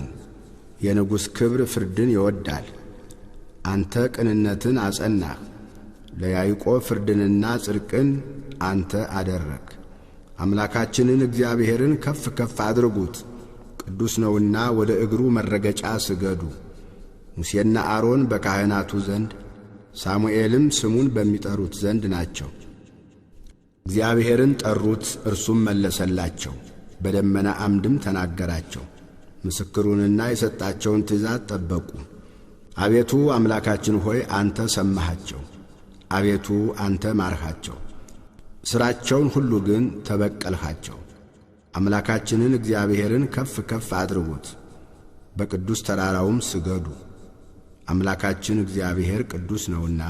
የንጉሥ ክብር ፍርድን ይወዳል። አንተ ቅንነትን አጸናህ፣ ለያዕቆብ ፍርድንና ጽድቅን አንተ አደረግ። አምላካችንን እግዚአብሔርን ከፍ ከፍ አድርጉት፣ ቅዱስ ነውና ወደ እግሩ መረገጫ ስገዱ። ሙሴና አሮን በካህናቱ ዘንድ ሳሙኤልም ስሙን በሚጠሩት ዘንድ ናቸው። እግዚአብሔርን ጠሩት፣ እርሱም መለሰላቸው፣ በደመና አምድም ተናገራቸው። ምስክሩንና የሰጣቸውን ትእዛዝ ጠበቁ። አቤቱ አምላካችን ሆይ አንተ ሰማሃቸው፣ አቤቱ አንተ ማርሃቸው። ሥራቸውን ሁሉ ግን ተበቀልሃቸው። አምላካችንን እግዚአብሔርን ከፍ ከፍ አድርጉት፣ በቅዱስ ተራራውም ስገዱ። አምላካችን እግዚአብሔር ቅዱስ ነውና።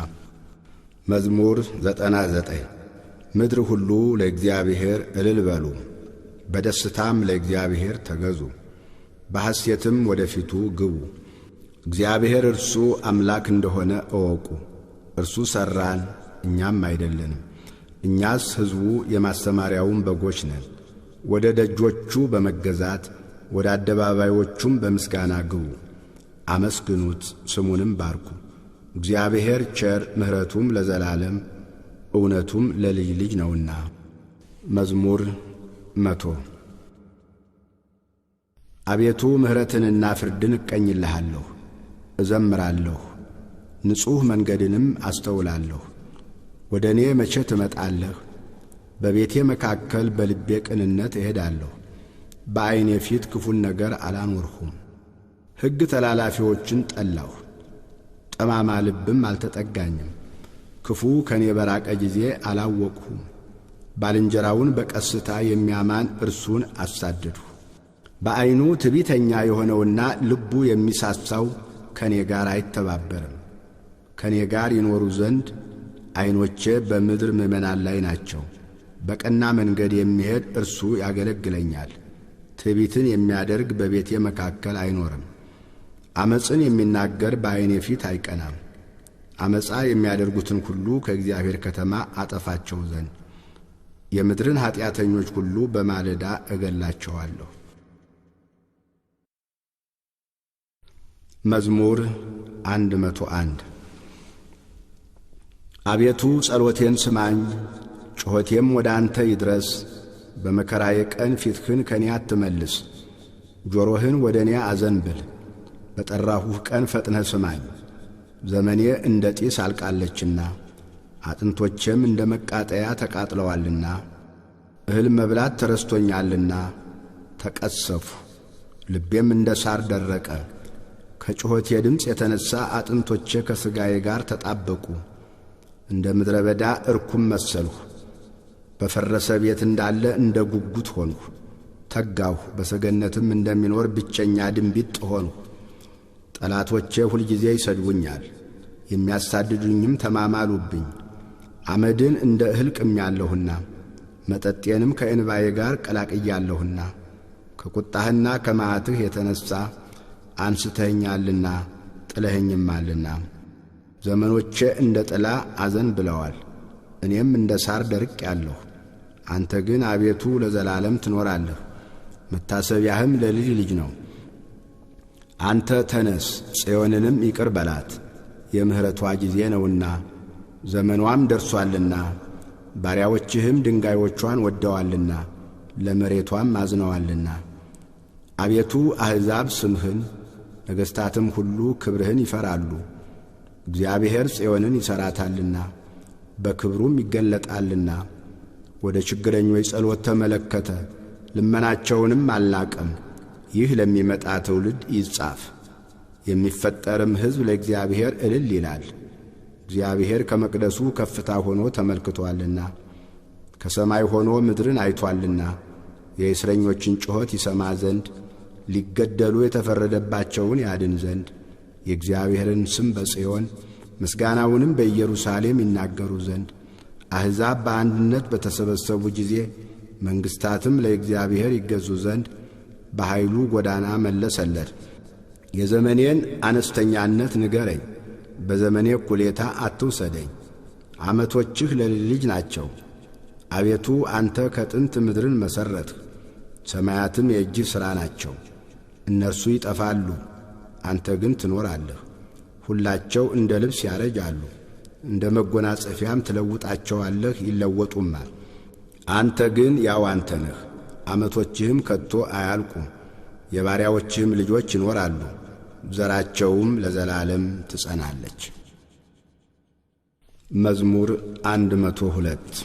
መዝሙር 99 ምድር ሁሉ ለእግዚአብሔር እልል በሉ፣ በደስታም ለእግዚአብሔር ተገዙ፣ በሐሴትም ወደ ፊቱ ግቡ። እግዚአብሔር እርሱ አምላክ እንደሆነ እወቁ። እርሱ ሠራን፣ እኛም አይደለንም። እኛስ ሕዝቡ የማሰማሪያውን በጎች ነን። ወደ ደጆቹ በመገዛት ወደ አደባባዮቹም በምስጋና ግቡ። አመስግኑት፣ ስሙንም ባርኩ። እግዚአብሔር ቸር፣ ምሕረቱም ለዘላለም እውነቱም ለልጅ ልጅ ነውና። መዝሙር 100 አቤቱ ምሕረትንና ፍርድን እቀኝልሃለሁ፣ እዘምራለሁ፣ ንጹሕ መንገድንም አስተውላለሁ። ወደ እኔ መቼ ትመጣለህ? በቤቴ መካከል በልቤ ቅንነት እሄዳለሁ። በዐይኔ ፊት ክፉን ነገር አላኖርሁም። ሕግ ተላላፊዎችን ጠላሁ፣ ጠማማ ልብም አልተጠጋኝም። ክፉ ከኔ በራቀ ጊዜ አላወቅሁም። ባልንጀራውን በቀስታ የሚያማን እርሱን አሳደድሁ። በዐይኑ ትዕቢተኛ የሆነውና ልቡ የሚሳሳው ከኔ ጋር አይተባበርም። ከኔ ጋር ይኖሩ ዘንድ ዐይኖቼ በምድር ምእመናን ላይ ናቸው። በቀና መንገድ የሚሄድ እርሱ ያገለግለኛል። ትዕቢትን የሚያደርግ በቤቴ መካከል አይኖርም። ዓመፅን የሚናገር በዐይኔ ፊት አይቀናም። ዓመፃ የሚያደርጉትን ሁሉ ከእግዚአብሔር ከተማ አጠፋቸው ዘንድ የምድርን ኀጢአተኞች ሁሉ በማለዳ እገላቸዋለሁ። መዝሙር 101 አቤቱ ጸሎቴን ስማኝ፣ ጩኸቴም ወደ አንተ ይድረስ። በመከራዬ ቀን ፊትህን ከኔ አትመልስ። ጆሮህን ወደ እኔ አዘንብል። በጠራሁህ ቀን ፈጥነህ ስማኝ። ዘመኔ እንደ ጢስ አልቃለችና አጥንቶቼም እንደ መቃጠያ ተቃጥለዋልና። እህል መብላት ተረስቶኛልና ተቀሰፍሁ፣ ልቤም እንደ ሳር ደረቀ። ከጩኸቴ ድምፅ የተነሣ አጥንቶቼ ከሥጋዬ ጋር ተጣበቁ። እንደ ምድረ በዳ እርኩም መሰልሁ። በፈረሰ ቤት እንዳለ እንደ ጉጉት ሆንሁ። ተጋሁ፣ በሰገነትም እንደሚኖር ብቸኛ ድንቢጥ ሆንሁ። ጠላቶቼ ሁልጊዜ ይሰድቡኛል፣ የሚያሳድዱኝም ተማማሉብኝ። አመድን እንደ እህል ቅሜአለሁና መጠጤንም ከእንባዬ ጋር ቀላቅያለሁና። ከቁጣህና ከመዓትህ የተነሣ አንስተኸኛልና ጥለኸኝማልና። ዘመኖቼ እንደ ጥላ አዘን ብለዋል፣ እኔም እንደ ሳር ደርቄአለሁ። አንተ ግን አቤቱ ለዘላለም ትኖራለህ፣ መታሰቢያህም ለልጅ ልጅ ነው። አንተ ተነስ፣ ጽዮንንም ይቅር በላት፣ የምሕረቷ ጊዜ ነውና ዘመኗም ደርሶአልና። ባሪያዎችህም ድንጋዮቿን ወድደዋልና ለመሬቷም አዝነዋልና። አቤቱ አሕዛብ ስምህን፣ ነገሥታትም ሁሉ ክብርህን ይፈራሉ። እግዚአብሔር ጽዮንን ይሠራታልና በክብሩም ይገለጣልና። ወደ ችግረኞች ጸሎት ተመለከተ፣ ልመናቸውንም አልናቀም። ይህ ለሚመጣ ትውልድ ይጻፍ። የሚፈጠርም ሕዝብ ለእግዚአብሔር እልል ይላል። እግዚአብሔር ከመቅደሱ ከፍታ ሆኖ ተመልክቶአልና ከሰማይ ሆኖ ምድርን አይቶአልና። የእስረኞችን ጩኸት ይሰማ ዘንድ ሊገደሉ የተፈረደባቸውን ያድን ዘንድ የእግዚአብሔርን ስም በጽዮን ምስጋናውንም በኢየሩሳሌም ይናገሩ ዘንድ አሕዛብ በአንድነት በተሰበሰቡ ጊዜ መንግሥታትም ለእግዚአብሔር ይገዙ ዘንድ በኃይሉ ጎዳና መለሰለት። የዘመኔን አነስተኛነት ንገረኝ፣ በዘመኔ እኩሌታ አትውሰደኝ። ዓመቶችህ ለልጅ ልጅ ናቸው። አቤቱ አንተ ከጥንት ምድርን መሠረትህ፣ ሰማያትም የእጅህ ሥራ ናቸው። እነርሱ ይጠፋሉ፣ አንተ ግን ትኖራለህ። ሁላቸው እንደ ልብስ ያረጃሉ፣ እንደ መጎናጸፊያም ትለውጣቸዋለህ፣ ይለወጡማል። አንተ ግን ያው አንተ ነህ፣ ዓመቶችህም ከቶ አያልቁም። የባሪያዎችህም ልጆች ይኖራሉ፣ ዘራቸውም ለዘላለም ትጸናለች። መዝሙር 102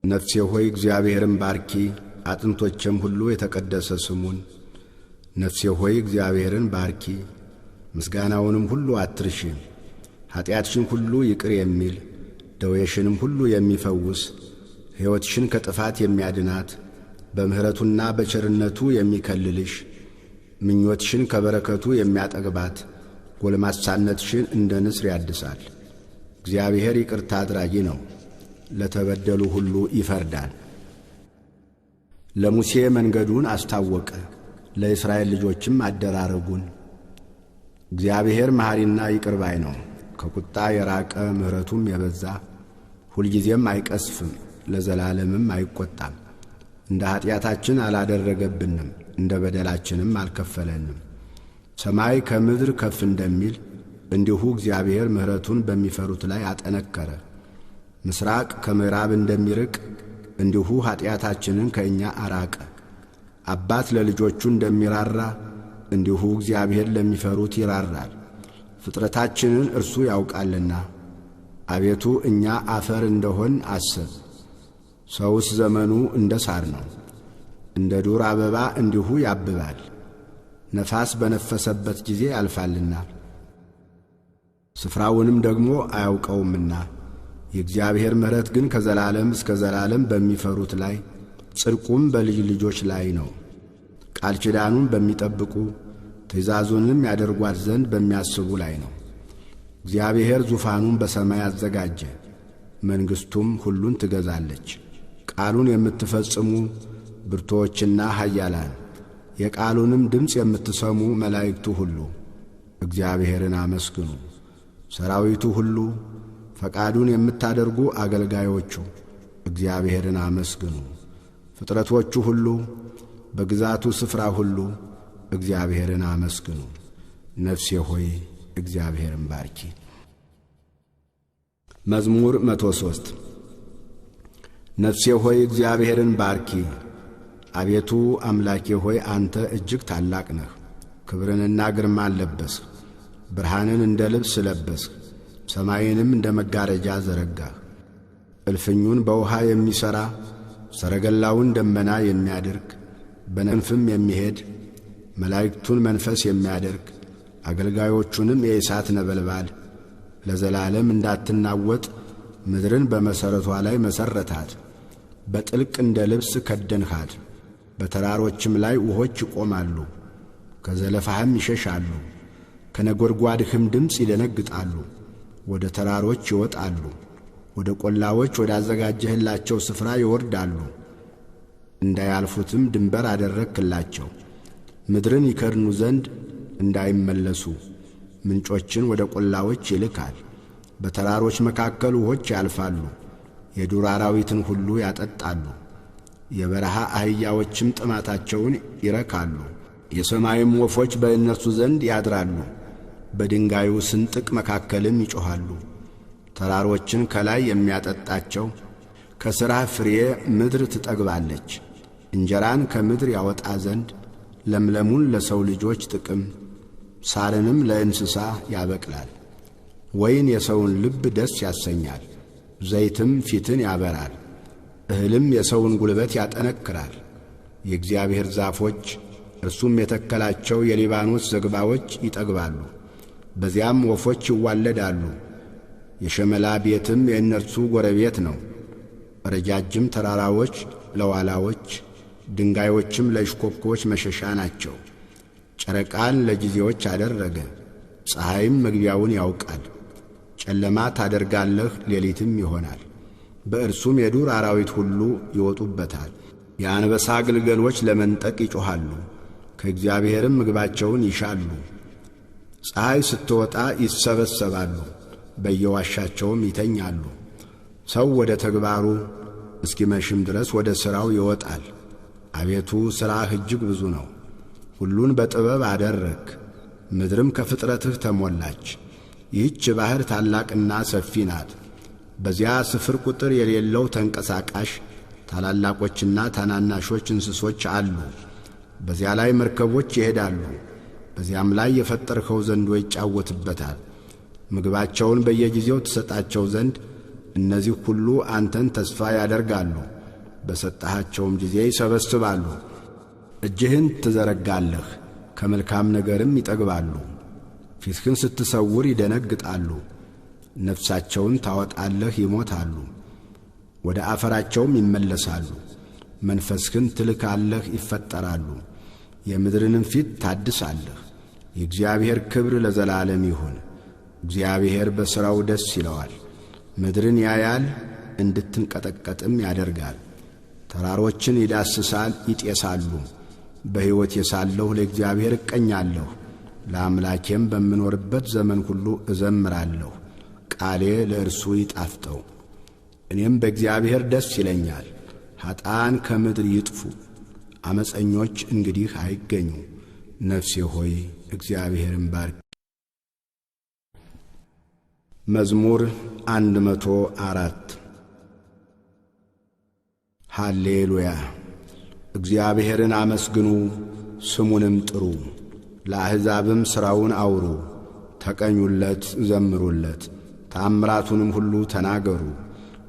ነፍሴ ሆይ እግዚአብሔርን ባርኪ፣ አጥንቶቼም ሁሉ የተቀደሰ ስሙን። ነፍሴ ሆይ እግዚአብሔርን ባርኪ፣ ምስጋናውንም ሁሉ አትርሺ። ኀጢአትሽን ሁሉ ይቅር የሚል ደዌሽንም ሁሉ የሚፈውስ ሕይወትሽን ከጥፋት የሚያድናት በምሕረቱና በቸርነቱ የሚከልልሽ ምኞትሽን ከበረከቱ የሚያጠግባት ጎልማሳነትሽን እንደ ንስር ያድሳል። እግዚአብሔር ይቅርታ አድራጊ ነው፣ ለተበደሉ ሁሉ ይፈርዳል። ለሙሴ መንገዱን አስታወቀ፣ ለእስራኤል ልጆችም አደራረጉን። እግዚአብሔር መሐሪና ይቅር ባይ ነው፣ ከቁጣ የራቀ ምሕረቱም የበዛ ሁልጊዜም አይቀስፍም፣ ለዘላለምም አይቈጣም። እንደ ኀጢአታችን አላደረገብንም፣ እንደ በደላችንም አልከፈለንም። ሰማይ ከምድር ከፍ እንደሚል እንዲሁ እግዚአብሔር ምሕረቱን በሚፈሩት ላይ አጠነከረ። ምስራቅ ከምዕራብ እንደሚርቅ እንዲሁ ኀጢአታችንን ከእኛ አራቀ። አባት ለልጆቹ እንደሚራራ እንዲሁ እግዚአብሔር ለሚፈሩት ይራራል። ፍጥረታችንን እርሱ ያውቃልና፣ አቤቱ እኛ አፈር እንደሆን አስብ። ሰውስ ዘመኑ እንደ ሳር ነው፣ እንደ ዱር አበባ እንዲሁ ያብባል። ነፋስ በነፈሰበት ጊዜ ያልፋልና ስፍራውንም ደግሞ አያውቀውምና። የእግዚአብሔር ምሕረት ግን ከዘላለም እስከ ዘላለም በሚፈሩት ላይ ጽድቁም በልጅ ልጆች ላይ ነው። ቃል ኪዳኑን በሚጠብቁ ትእዛዙንም ያደርጓት ዘንድ በሚያስቡ ላይ ነው። እግዚአብሔር ዙፋኑን በሰማይ አዘጋጀ፣ መንግሥቱም ሁሉን ትገዛለች። ቃሉን የምትፈጽሙ ብርቱዎችና ኃያላን፣ የቃሉንም ድምፅ የምትሰሙ መላእክቱ ሁሉ እግዚአብሔርን አመስግኑ። ሰራዊቱ ሁሉ፣ ፈቃዱን የምታደርጉ አገልጋዮቹ እግዚአብሔርን አመስግኑ። ፍጥረቶቹ ሁሉ፣ በግዛቱ ስፍራ ሁሉ እግዚአብሔርን አመስግኑ። ነፍሴ ሆይ እግዚአብሔርን ባርኪ። መዝሙር 103 ነፍሴ ሆይ እግዚአብሔርን ባርኪ። አቤቱ አምላኬ ሆይ አንተ እጅግ ታላቅ ነህ። ክብርንና ግርማን ለበስህ፣ ብርሃንን እንደ ልብስ ለበስህ፣ ሰማይንም እንደ መጋረጃ ዘረጋህ። እልፍኙን በውሃ የሚሠራ ሰረገላውን ደመና የሚያደርግ በነፍስም የሚሄድ መላእክቱን መንፈስ የሚያደርግ አገልጋዮቹንም የእሳት ነበልባል ለዘላለም እንዳትናወጥ ምድርን በመሠረቷ ላይ መሠረታት። በጥልቅ እንደ ልብስ ከደንሃት፣ በተራሮችም ላይ ውሆች ይቆማሉ። ከዘለፋህም ይሸሻሉ፣ ከነጐድጓድህም ድምፅ ይደነግጣሉ። ወደ ተራሮች ይወጣሉ፣ ወደ ቈላዎች ወዳዘጋጀህላቸው ስፍራ ይወርዳሉ። እንዳያልፉትም ድንበር አደረግህላቸው። ምድርን ይከድኑ ዘንድ እንዳይመለሱ ምንጮችን ወደ ቈላዎች ይልካል። በተራሮች መካከል ውሆች ያልፋሉ፣ የዱር አራዊትን ሁሉ ያጠጣሉ። የበረሃ አህያዎችም ጥማታቸውን ይረካሉ። የሰማይም ወፎች በእነርሱ ዘንድ ያድራሉ። በድንጋዩ ስንጥቅ መካከልም ይጮኻሉ። ተራሮችን ከላይ የሚያጠጣቸው ከሥራህ ፍሬ ምድር ትጠግባለች። እንጀራን ከምድር ያወጣ ዘንድ ለምለሙን ለሰው ልጆች ጥቅም ሳርንም ለእንስሳ ያበቅላል። ወይን የሰውን ልብ ደስ ያሰኛል፣ ዘይትም ፊትን ያበራል። እህልም የሰውን ጉልበት ያጠነክራል። የእግዚአብሔር ዛፎች እርሱም የተከላቸው የሊባኖስ ዝግባዎች ይጠግባሉ፣ በዚያም ወፎች ይዋለዳሉ። የሸመላ ቤትም የእነርሱ ጎረቤት ነው። ረጃጅም ተራራዎች ለዋላዎች፣ ድንጋዮችም ለእሽኮኮች መሸሻ ናቸው። ጨረቃን ለጊዜዎች አደረገ፣ ፀሐይም መግቢያውን ያውቃል። ጨለማ ታደርጋለህ፣ ሌሊትም ይሆናል። በእርሱም የዱር አራዊት ሁሉ ይወጡበታል። የአንበሳ ግልገሎች ለመንጠቅ ይጮኻሉ፣ ከእግዚአብሔርም ምግባቸውን ይሻሉ። ፀሐይ ስትወጣ ይሰበሰባሉ፣ በየዋሻቸውም ይተኛሉ። ሰው ወደ ተግባሩ እስኪመሽም ድረስ ወደ ሥራው ይወጣል። አቤቱ ሥራህ እጅግ ብዙ ነው፣ ሁሉን በጥበብ አደረግህ። ምድርም ከፍጥረትህ ተሞላች። ይህች ባሕር ታላቅና ሰፊ ናት። በዚያ ስፍር ቁጥር የሌለው ተንቀሳቃሽ ታላላቆችና ታናናሾች እንስሶች አሉ። በዚያ ላይ መርከቦች ይሄዳሉ፣ በዚያም ላይ የፈጠርኸው ዘንዶ ይጫወትበታል። ምግባቸውን በየጊዜው ትሰጣቸው ዘንድ እነዚህ ሁሉ አንተን ተስፋ ያደርጋሉ። በሰጠሃቸውም ጊዜ ይሰበስባሉ። እጅህን ትዘረጋለህ፣ ከመልካም ነገርም ይጠግባሉ። ፊትህን ስትሰውር ይደነግጣሉ። ነፍሳቸውን ታወጣለህ፣ ይሞታሉ፣ ወደ አፈራቸውም ይመለሳሉ። መንፈስህን ትልካለህ፣ ይፈጠራሉ፣ የምድርንም ፊት ታድሳለህ። የእግዚአብሔር ክብር ለዘላለም ይሁን። እግዚአብሔር በሥራው ደስ ይለዋል። ምድርን ያያል፣ እንድትንቀጠቀጥም ያደርጋል። ተራሮችን ይዳስሳል፣ ይጤሳሉ። በሕይወቴ ሳለሁ ለእግዚአብሔር እቀኛለሁ፣ ለአምላኬም በምኖርበት ዘመን ሁሉ እዘምራለሁ። ቃሌ ለእርሱ ይጣፍጠው። እኔም በእግዚአብሔር ደስ ይለኛል። ኀጥኣን ከምድር ይጥፉ፣ ዓመፀኞች እንግዲህ አይገኙ። ነፍሴ ሆይ እግዚአብሔርን ባርክ። መዝሙር 104 ሃሌሉያ። እግዚአብሔርን አመስግኑ፣ ስሙንም ጥሩ። ለአሕዛብም ሥራውን አውሩ፣ ተቀኙለት፣ ዘምሩለት። ተአምራቱንም ሁሉ ተናገሩ፣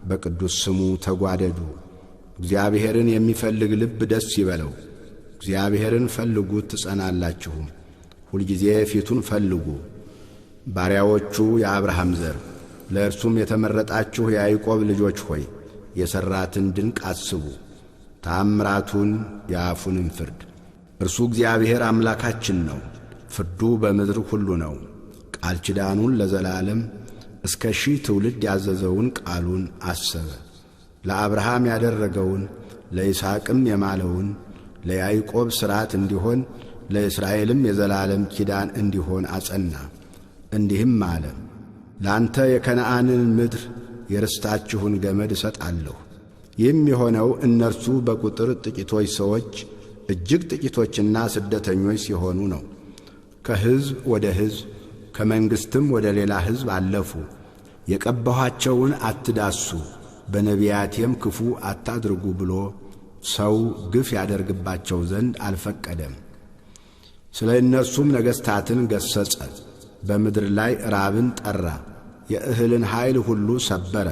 በቅዱስ ስሙ ተጓደዱ። እግዚአብሔርን የሚፈልግ ልብ ደስ ይበለው። እግዚአብሔርን ፈልጉት ትጸናላችሁም። ሁልጊዜ ፊቱን ፈልጉ። ባሪያዎቹ የአብርሃም ዘር ለእርሱም የተመረጣችሁ የያዕቆብ ልጆች ሆይ የሠራትን ድንቅ አስቡ፣ ተአምራቱን የአፉንም ፍርድ። እርሱ እግዚአብሔር አምላካችን ነው፣ ፍርዱ በምድር ሁሉ ነው። ቃል ኪዳኑን ለዘላለም እስከ 1000 ትውልድ ያዘዘውን ቃሉን አሰበ። ለአብርሃም ያደረገውን ለይስሐቅም የማለውን ለያዕቆብ ሥርዓት እንዲሆን ለእስራኤልም የዘላለም ኪዳን እንዲሆን አጸና። እንዲህም አለ፣ ላንተ የከነዓንን ምድር የርስታችሁን ገመድ እሰጣለሁ። ይህም የሆነው እነርሱ በቁጥር ጥቂቶች ሰዎች እጅግ ጥቂቶችና ስደተኞች ሲሆኑ ነው። ከሕዝብ ወደ ሕዝብ ከመንግሥትም ወደ ሌላ ሕዝብ አለፉ። የቀባኋቸውን አትዳሱ፣ በነቢያቴም ክፉ አታድርጉ ብሎ ሰው ግፍ ያደርግባቸው ዘንድ አልፈቀደም። ስለ እነርሱም ነገሥታትን ገሠጸ። በምድር ላይ ራብን ጠራ፣ የእህልን ኃይል ሁሉ ሰበረ።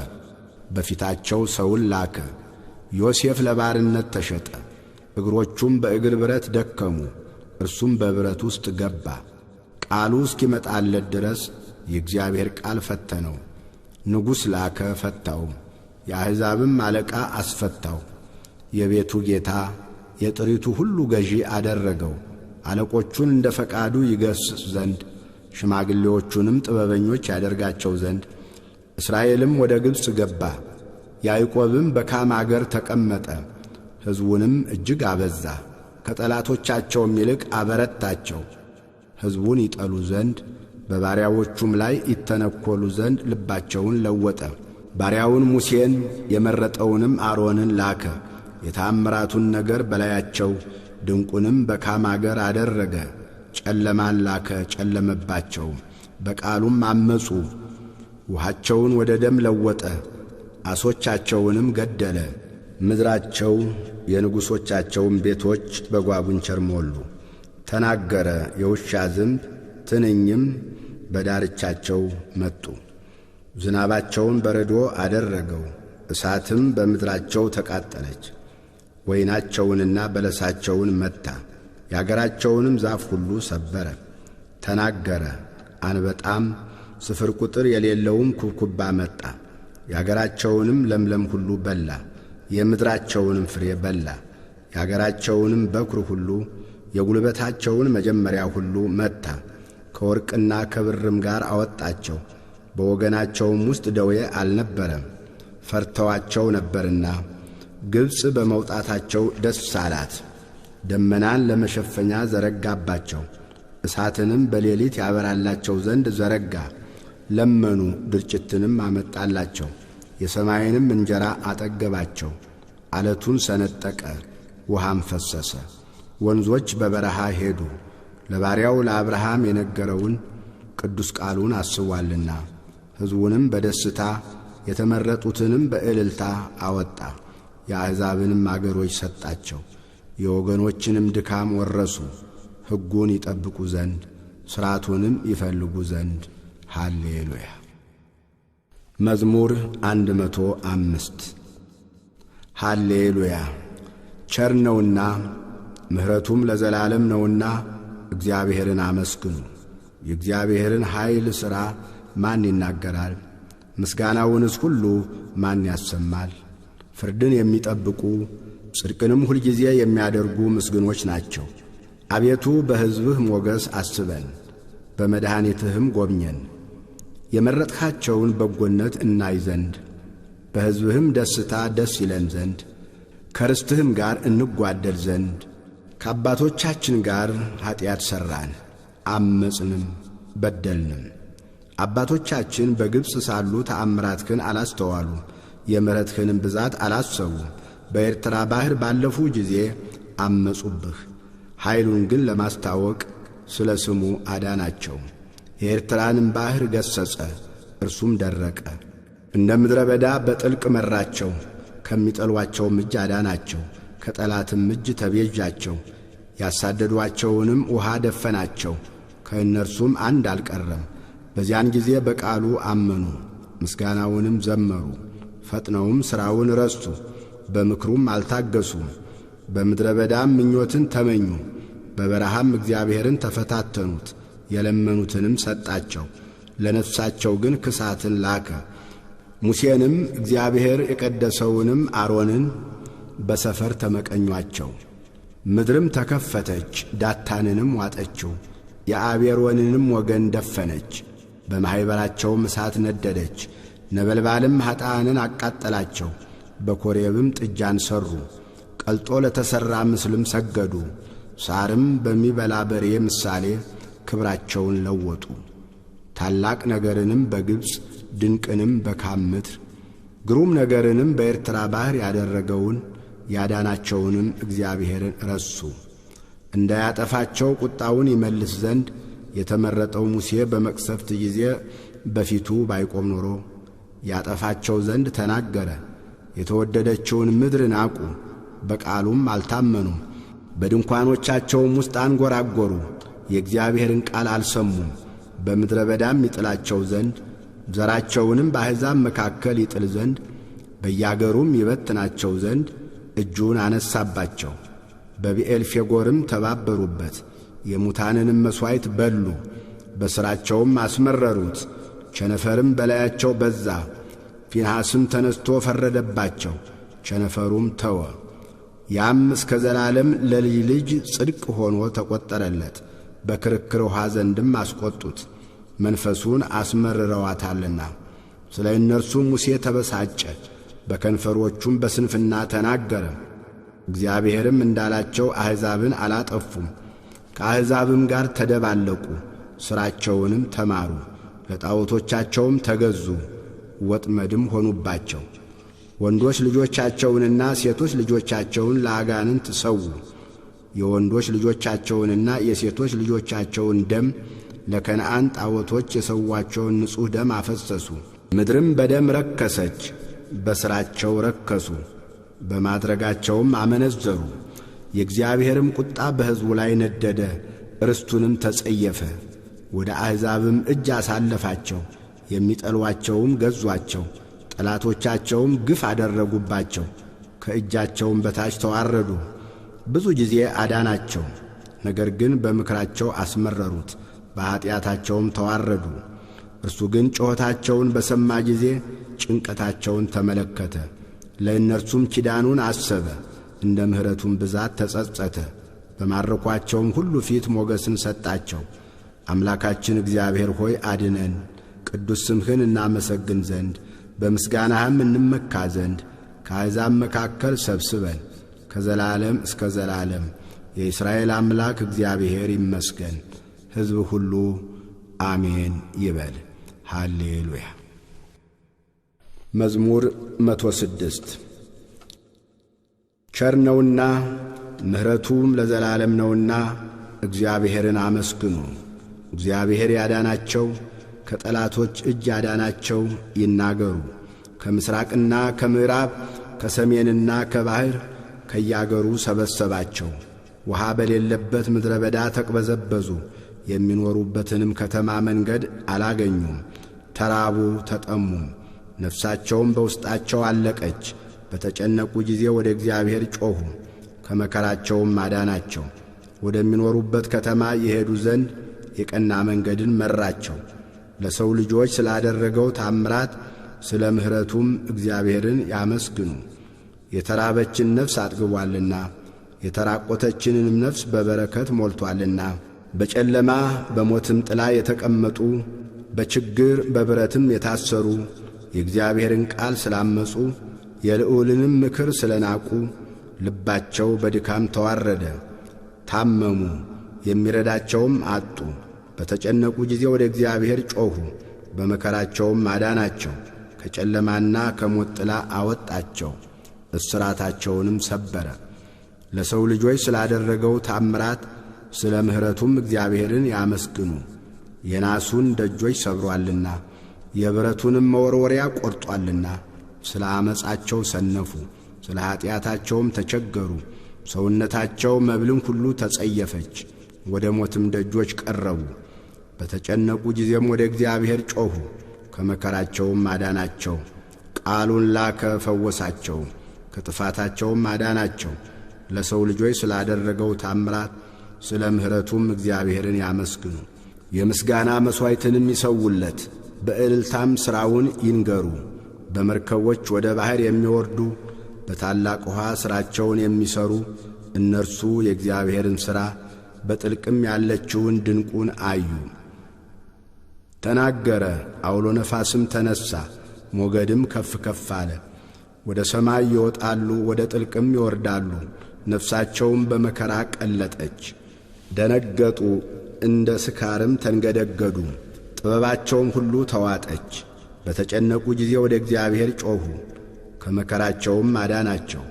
በፊታቸው ሰውን ላከ። ዮሴፍ ለባርነት ተሸጠ፣ እግሮቹም በእግር ብረት ደከሙ። እርሱም በብረት ውስጥ ገባ። ቃሉ እስኪመጣለት ድረስ የእግዚአብሔር ቃል ፈተነው። ንጉሥ ላከ፣ ፈታውም። የአሕዛብም አለቃ አስፈታው። የቤቱ ጌታ የጥሪቱ ሁሉ ገዢ አደረገው። አለቆቹን እንደ ፈቃዱ ይገሥጽ ዘንድ ሽማግሌዎቹንም ጥበበኞች ያደርጋቸው ዘንድ። እስራኤልም ወደ ግብፅ ገባ፣ ያዕቆብም በካም አገር ተቀመጠ። ሕዝቡንም እጅግ አበዛ፣ ከጠላቶቻቸውም ይልቅ አበረታቸው። ሕዝቡን ይጠሉ ዘንድ በባሪያዎቹም ላይ ይተነኰሉ ዘንድ ልባቸውን ለወጠ። ባሪያውን ሙሴን የመረጠውንም አሮንን ላከ። የተአምራቱን ነገር በላያቸው ድንቁንም በካም አገር አደረገ። ጨለማን ላከ፣ ጨለመባቸው፣ በቃሉም አመፁ። ውሃቸውን ወደ ደም ለወጠ፣ ዓሦቻቸውንም ገደለ። ምድራቸው የንጉሶቻቸውን ቤቶች በጓጉንቸር ሞሉ። ተናገረ፣ የውሻ ዝንብ ትንኝም በዳርቻቸው መጡ። ዝናባቸውን በረዶ አደረገው፣ እሳትም በምድራቸው ተቃጠለች። ወይናቸውንና በለሳቸውን መታ፣ የአገራቸውንም ዛፍ ሁሉ ሰበረ። ተናገረ፣ አንበጣም ስፍር ቁጥር የሌለውም ኩብኩባ መጣ። የአገራቸውንም ለምለም ሁሉ በላ፣ የምድራቸውንም ፍሬ በላ። የአገራቸውንም በኵር ሁሉ የጉልበታቸውን መጀመሪያ ሁሉ መታ። ከወርቅና ከብርም ጋር አወጣቸው። በወገናቸውም ውስጥ ደዌ አልነበረም፣ ፈርተዋቸው ነበርና። ግብፅ በመውጣታቸው ደስ አላት። ደመናን ለመሸፈኛ ዘረጋባቸው፣ እሳትንም በሌሊት ያበራላቸው ዘንድ ዘረጋ። ለመኑ፣ ድርጭትንም አመጣላቸው፣ የሰማይንም እንጀራ አጠገባቸው። ዓለቱን ሰነጠቀ፣ ውሃም ፈሰሰ። ወንዞች በበረሃ ሄዱ። ለባሪያው ለአብርሃም የነገረውን ቅዱስ ቃሉን አስቧልና። ሕዝቡንም በደስታ የተመረጡትንም በእልልታ አወጣ። የአሕዛብንም አገሮች ሰጣቸው። የወገኖችንም ድካም ወረሱ። ሕጉን ይጠብቁ ዘንድ ሥርዓቱንም ይፈልጉ ዘንድ ሃሌሉያ። መዝሙር 105 ሃሌሉያ። ቸር ነውና ምሕረቱም ለዘላለም ነውና እግዚአብሔርን አመስግኑ። የእግዚአብሔርን ኃይል ሥራ ማን ይናገራል? ምስጋናውንስ ሁሉ ማን ያሰማል? ፍርድን የሚጠብቁ ጽድቅንም ሁልጊዜ የሚያደርጉ ምስጉኖች ናቸው። አቤቱ በሕዝብህ ሞገስ አስበን፣ በመድኃኒትህም ጎብኘን። የመረጥካቸውን በጎነት እናይ ዘንድ በሕዝብህም ደስታ ደስ ይለን ዘንድ ከርስትህም ጋር እንጓደል ዘንድ ከአባቶቻችን ጋር ኀጢአት ሠራን፣ አመፅንም በደልንም። አባቶቻችን በግብፅ ሳሉ ተአምራትህን አላስተዋሉም፣ የምሕረትህንም ብዛት አላሰቡም። በኤርትራ ባሕር ባለፉ ጊዜ አመፁብህ፣ ኃይሉን ግን ለማስታወቅ ስለ ስሙ አዳናቸው። የኤርትራንም ባሕር ገሠጸ፣ እርሱም ደረቀ። እንደ ምድረ በዳ በጥልቅ መራቸው፣ ከሚጠሏቸውም እጅ አዳናቸው። ከጠላትም እጅ ተቤዣቸው፣ ያሳደዷቸውንም ውሃ ደፈናቸው። ከእነርሱም አንድ አልቀረም። በዚያን ጊዜ በቃሉ አመኑ፣ ምስጋናውንም ዘመሩ። ፈጥነውም ሥራውን ረሱ፣ በምክሩም አልታገሱም። በምድረ በዳም ምኞትን ተመኙ፣ በበረሃም እግዚአብሔርን ተፈታተኑት። የለመኑትንም ሰጣቸው፣ ለነፍሳቸው ግን ክሳትን ላከ። ሙሴንም እግዚአብሔር የቀደሰውንም አሮንን በሰፈር ተመቀኟቸው። ምድርም ተከፈተች፣ ዳታንንም ዋጠችው፣ የአቤሮንንም ወገን ደፈነች። በማኅበራቸውም እሳት ነደደች፣ ነበልባልም ኀጥኣንን አቃጠላቸው። በኮሬብም ጥጃን ሠሩ፣ ቀልጦ ለተሠራ ምስልም ሰገዱ። ሳርም በሚበላ በሬ ምሳሌ ክብራቸውን ለወጡ። ታላቅ ነገርንም በግብፅ ድንቅንም በካም ምድር ግሩም ነገርንም በኤርትራ ባሕር ያደረገውን ያዳናቸውንም እግዚአብሔርን ረሱ። እንዳያጠፋቸው ቁጣውን ይመልስ ዘንድ የተመረጠው ሙሴ በመቅሰፍት ጊዜ በፊቱ ባይቆም ኖሮ ያጠፋቸው ዘንድ ተናገረ። የተወደደችውን ምድር ናቁ፣ በቃሉም አልታመኑም። በድንኳኖቻቸውም ውስጥ አንጐራጐሩ፣ የእግዚአብሔርን ቃል አልሰሙም። በምድረ በዳም ይጥላቸው ዘንድ ዘራቸውንም በአሕዛብ መካከል ይጥል ዘንድ በያገሩም ይበትናቸው ዘንድ እጁን አነሳባቸው። በብዔልፌጎርም ተባበሩበት፣ የሙታንንም መሥዋዕት በሉ፣ በሥራቸውም አስመረሩት። ቸነፈርም በላያቸው በዛ፣ ፊንሐስም ተነስቶ ፈረደባቸው፣ ቸነፈሩም ተወ። ያም እስከ ዘላለም ለልጅ ልጅ ጽድቅ ሆኖ ተቈጠረለት። በክርክር ውኃ ዘንድም አስቈጡት፣ መንፈሱን አስመርረዋታልና። ስለ እነርሱም ሙሴ ተበሳጨ፣ በከንፈሮቹም በስንፍና ተናገረ። እግዚአብሔርም እንዳላቸው አሕዛብን አላጠፉም፣ ከአሕዛብም ጋር ተደባለቁ፣ ሥራቸውንም ተማሩ፣ ለጣዖቶቻቸውም ተገዙ፣ ወጥመድም ሆኑባቸው። ወንዶች ልጆቻቸውንና ሴቶች ልጆቻቸውን ለአጋንንት ሰዉ፣ የወንዶች ልጆቻቸውንና የሴቶች ልጆቻቸውን ደም ለከነዓን ጣዖቶች የሰዋቸውን ንጹሕ ደም አፈሰሱ። ምድርም በደም ረከሰች፣ በሥራቸው ረከሱ፣ በማድረጋቸውም አመነዘሩ። የእግዚአብሔርም ቁጣ በሕዝቡ ላይ ነደደ፣ ርስቱንም ተጸየፈ። ወደ አሕዛብም እጅ አሳለፋቸው፣ የሚጠሏቸውም ገዟቸው። ጠላቶቻቸውም ግፍ አደረጉባቸው፣ ከእጃቸውም በታች ተዋረዱ። ብዙ ጊዜ አዳናቸው፣ ነገር ግን በምክራቸው አስመረሩት፣ በኀጢአታቸውም ተዋረዱ። እርሱ ግን ጩኸታቸውን በሰማ ጊዜ ጭንቀታቸውን ተመለከተ፣ ለእነርሱም ኪዳኑን አሰበ፣ እንደ ምሕረቱም ብዛት ተጸጸተ። በማረኳቸውም ሁሉ ፊት ሞገስን ሰጣቸው። አምላካችን እግዚአብሔር ሆይ አድነን፣ ቅዱስ ስምህን እናመሰግን ዘንድ በምስጋናህም እንመካ ዘንድ ከአሕዛብ መካከል ሰብስበን ከዘላለም እስከ ዘላለም። የእስራኤል አምላክ እግዚአብሔር ይመስገን። ሕዝብ ሁሉ አሜን ይበል። ሃሌሉያ። መዝሙር 106 ቸር ነውና ምሕረቱም ለዘላለም ነውና እግዚአብሔርን አመስግኑ። እግዚአብሔር ያዳናቸው ከጠላቶች እጅ ያዳናቸው ይናገሩ። ከምሥራቅና ከምዕራብ ከሰሜንና ከባሕር ከያገሩ ሰበሰባቸው። ውሃ በሌለበት ምድረ በዳ ተቅበዘበዙ። የሚኖሩበትንም ከተማ መንገድ አላገኙም። ተራቡ ተጠሙም፣ ነፍሳቸውም በውስጣቸው አለቀች። በተጨነቁ ጊዜ ወደ እግዚአብሔር ጮኹ፣ ከመከራቸውም አዳናቸው። ወደሚኖሩበት ከተማ የሄዱ ዘንድ የቀና መንገድን መራቸው። ለሰው ልጆች ስላደረገው ታምራት ስለ ምሕረቱም እግዚአብሔርን ያመስግኑ። የተራበችን ነፍስ አጥግቧልና የተራቆተችንንም ነፍስ በበረከት ሞልቶአልና። በጨለማ በሞትም ጥላ የተቀመጡ በችግር በብረትም የታሰሩ የእግዚአብሔርን ቃል ስላመፁ የልዑልንም ምክር ስለናቁ ልባቸው በድካም ተዋረደ፣ ታመሙ፣ የሚረዳቸውም አጡ። በተጨነቁ ጊዜ ወደ እግዚአብሔር ጮኹ፣ በመከራቸውም አዳናቸው። ከጨለማና ከሞት ጥላ አወጣቸው፣ እስራታቸውንም ሰበረ። ለሰው ልጆች ስላደረገው ታምራት ስለ ምሕረቱም እግዚአብሔርን ያመስግኑ። የናሱን ደጆች ሰብሮአልና የብረቱንም መወርወሪያ ቈርጦአልና። ስለ ዓመፃቸው ሰነፉ፣ ስለ ኀጢአታቸውም ተቸገሩ። ሰውነታቸው መብልን ሁሉ ተጸየፈች፣ ወደ ሞትም ደጆች ቀረቡ። በተጨነቁ ጊዜም ወደ እግዚአብሔር ጮኹ፣ ከመከራቸውም አዳናቸው። ቃሉን ላከ ፈወሳቸው፣ ከጥፋታቸውም አዳናቸው። ለሰው ልጆች ስላደረገው ታምራት ስለ ምሕረቱም እግዚአብሔርን ያመስግኑ። የምስጋና መሥዋዕትንም ይሰውለት፣ በእልልታም ሥራውን ይንገሩ። በመርከቦች ወደ ባሕር የሚወርዱ በታላቅ ውኃ ሥራቸውን የሚሠሩ እነርሱ የእግዚአብሔርን ሥራ በጥልቅም ያለችውን ድንቁን አዩ። ተናገረ፣ አውሎ ነፋስም ተነሣ፣ ሞገድም ከፍ ከፍ አለ። ወደ ሰማይ ይወጣሉ፣ ወደ ጥልቅም ይወርዳሉ። ነፍሳቸውም በመከራ ቀለጠች። ደነገጡ፣ እንደ ስካርም ተንገደገዱ። ጥበባቸውም ሁሉ ተዋጠች። በተጨነቁ ጊዜ ወደ እግዚአብሔር ጮኹ፣ ከመከራቸውም አዳናቸው።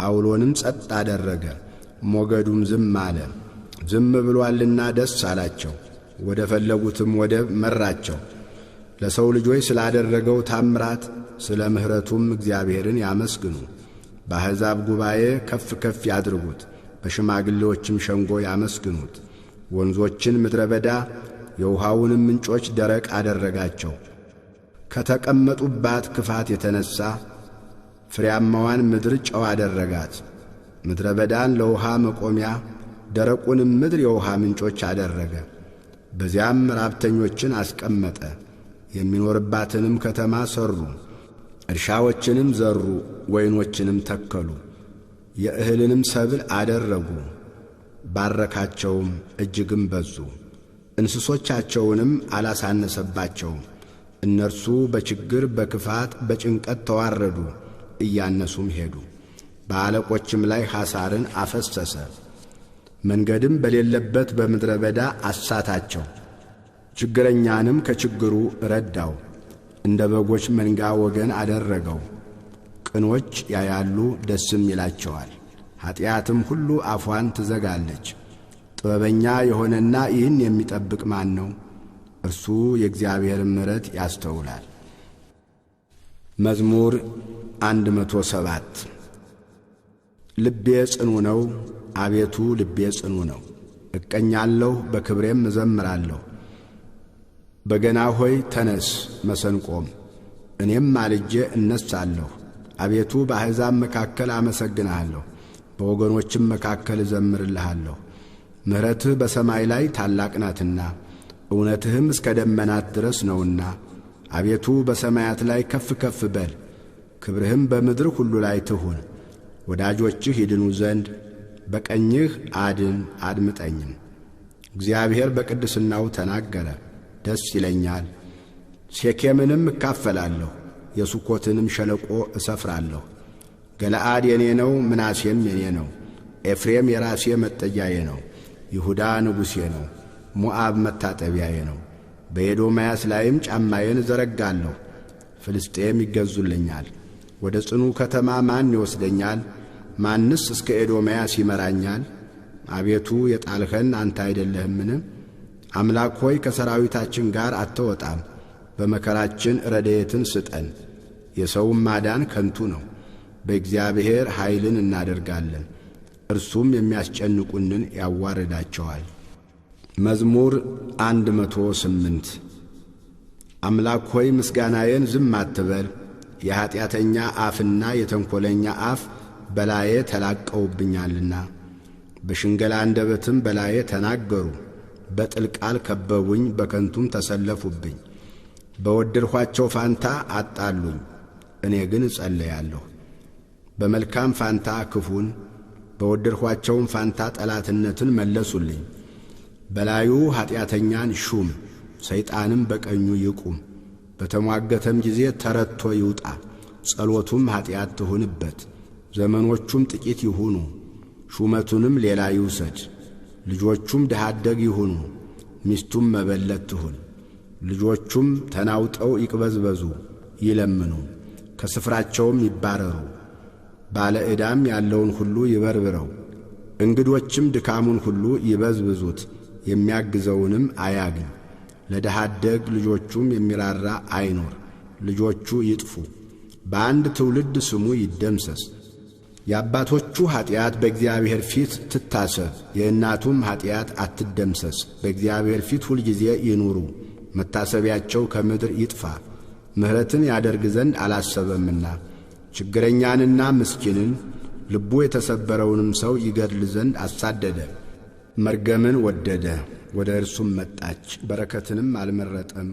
አውሎንም ጸጥ አደረገ፣ ሞገዱም ዝም አለ። ዝም ብሎአልና ደስ አላቸው፣ ወደ ፈለጉትም ወደብ መራቸው። ለሰው ልጆች ስላደረገው ታምራት ስለ ምሕረቱም እግዚአብሔርን ያመስግኑ። በአሕዛብ ጉባኤ ከፍ ከፍ ያድርጉት፣ በሽማግሌዎችም ሸንጎ ያመስግኑት። ወንዞችን ምድረ በዳ የውሃውንም ምንጮች ደረቅ አደረጋቸው። ከተቀመጡባት ክፋት የተነሣ ፍሬያማዋን ምድር ጨው አደረጋት። ምድረ በዳን ለውሃ መቆሚያ፣ ደረቁንም ምድር የውሃ ምንጮች አደረገ። በዚያም ራብተኞችን አስቀመጠ፣ የሚኖርባትንም ከተማ ሠሩ። እርሻዎችንም ዘሩ፣ ወይኖችንም ተከሉ፣ የእህልንም ሰብል አደረጉ። ባረካቸውም፣ እጅግም በዙ። እንስሶቻቸውንም አላሳነሰባቸውም። እነርሱ በችግር በክፋት በጭንቀት ተዋረዱ፣ እያነሱም ሄዱ። በአለቆችም ላይ ሐሳርን አፈሰሰ። መንገድም በሌለበት በምድረ በዳ አሳታቸው። ችግረኛንም ከችግሩ ረዳው፣ እንደ በጎች መንጋ ወገን አደረገው። ቅኖች ያያሉ ደስም ይላቸዋል፣ ኀጢአትም ሁሉ አፏን ትዘጋለች። ጥበበኛ የሆነና ይህን የሚጠብቅ ማን ነው? እርሱ የእግዚአብሔርን ምሕረት ያስተውላል። መዝሙር 107 ልቤ ጽኑ ነው፣ አቤቱ ልቤ ጽኑ ነው። እቀኛለሁ፣ በክብሬም እዘምራለሁ። በገና ሆይ ተነስ፣ መሰንቆም፣ እኔም ማልጄ እነሳለሁ። አቤቱ በአሕዛብ መካከል አመሰግንሃለሁ፣ በወገኖችም መካከል እዘምርልሃለሁ። ምሕረትህ በሰማይ ላይ ታላቅ ናትና እውነትህም እስከ ደመናት ድረስ ነውና። አቤቱ በሰማያት ላይ ከፍ ከፍ በል፣ ክብርህም በምድር ሁሉ ላይ ትሁን። ወዳጆችህ ይድኑ ዘንድ በቀኝህ አድን፣ አድምጠኝም። እግዚአብሔር በቅድስናው ተናገረ፣ ደስ ይለኛል። ሴኬምንም እካፈላለሁ፣ የሱኮትንም ሸለቆ እሰፍራለሁ። ገለዓድ የኔ ነው፣ ምናሴም የኔ ነው። ኤፍሬም የራሴ መጠጊያዬ ነው። ይሁዳ ንጉሴ ነው፣ ሞዓብ መታጠቢያዬ ነው። በኤዶምያስ ላይም ጫማዬን እዘረጋለሁ። ፍልስጤም ይገዙልኛል። ወደ ጽኑ ከተማ ማን ይወስደኛል? ማንስ እስከ ኤዶምያስ ይመራኛል? አቤቱ የጣልኸን አንተ አይደለህምን? አምላክ ሆይ ከሰራዊታችን ጋር አትወጣም። በመከራችን ረድኤትን ስጠን። የሰውም ማዳን ከንቱ ነው። በእግዚአብሔር ኃይልን እናደርጋለን፣ እርሱም የሚያስጨንቁንን ያዋርዳቸዋል። መዝሙር 108 አምላክ ሆይ ምስጋናዬን ዝም አትበል። የኀጢአተኛ አፍና የተንኰለኛ አፍ በላዬ ተላቀውብኛልና። በሽንገላ አንደበትም በላዬ ተናገሩ። በጥል ቃል ከበቡኝ፣ በከንቱም ተሰለፉብኝ። በወደድኋቸው ፋንታ አጣሉኝ፣ እኔ ግን እጸልያለሁ። በመልካም ፋንታ ክፉን፣ በወደድኋቸውም ፋንታ ጠላትነትን መለሱልኝ። በላዩ ኀጢአተኛን ሹም፣ ሰይጣንም በቀኙ ይቁም። በተሟገተም ጊዜ ተረትቶ ይውጣ፣ ጸሎቱም ኀጢአት ትሁንበት። ዘመኖቹም ጥቂት ይሁኑ፣ ሹመቱንም ሌላ ይውሰድ። ልጆቹም ድሃ አደግ ይሁኑ፣ ሚስቱም መበለት ትሁን። ልጆቹም ተናውጠው ይቅበዝበዙ፣ ይለምኑ፣ ከስፍራቸውም ይባረሩ። ባለ ዕዳም ያለውን ሁሉ ይበርብረው፣ እንግዶችም ድካሙን ሁሉ ይበዝብዙት። የሚያግዘውንም አያግኝ። ለድሃ አደግ ልጆቹም የሚራራ አይኖር። ልጆቹ ይጥፉ፣ በአንድ ትውልድ ስሙ ይደምሰስ። የአባቶቹ ኀጢአት በእግዚአብሔር ፊት ትታሰብ፣ የእናቱም ኀጢአት አትደምሰስ። በእግዚአብሔር ፊት ሁልጊዜ ይኑሩ፣ መታሰቢያቸው ከምድር ይጥፋ። ምሕረትን ያደርግ ዘንድ አላሰበምና፣ ችግረኛንና ምስኪንን ልቡ የተሰበረውንም ሰው ይገድል ዘንድ አሳደደ። መርገምን ወደደ፣ ወደ እርሱም መጣች፣ በረከትንም አልመረጠም።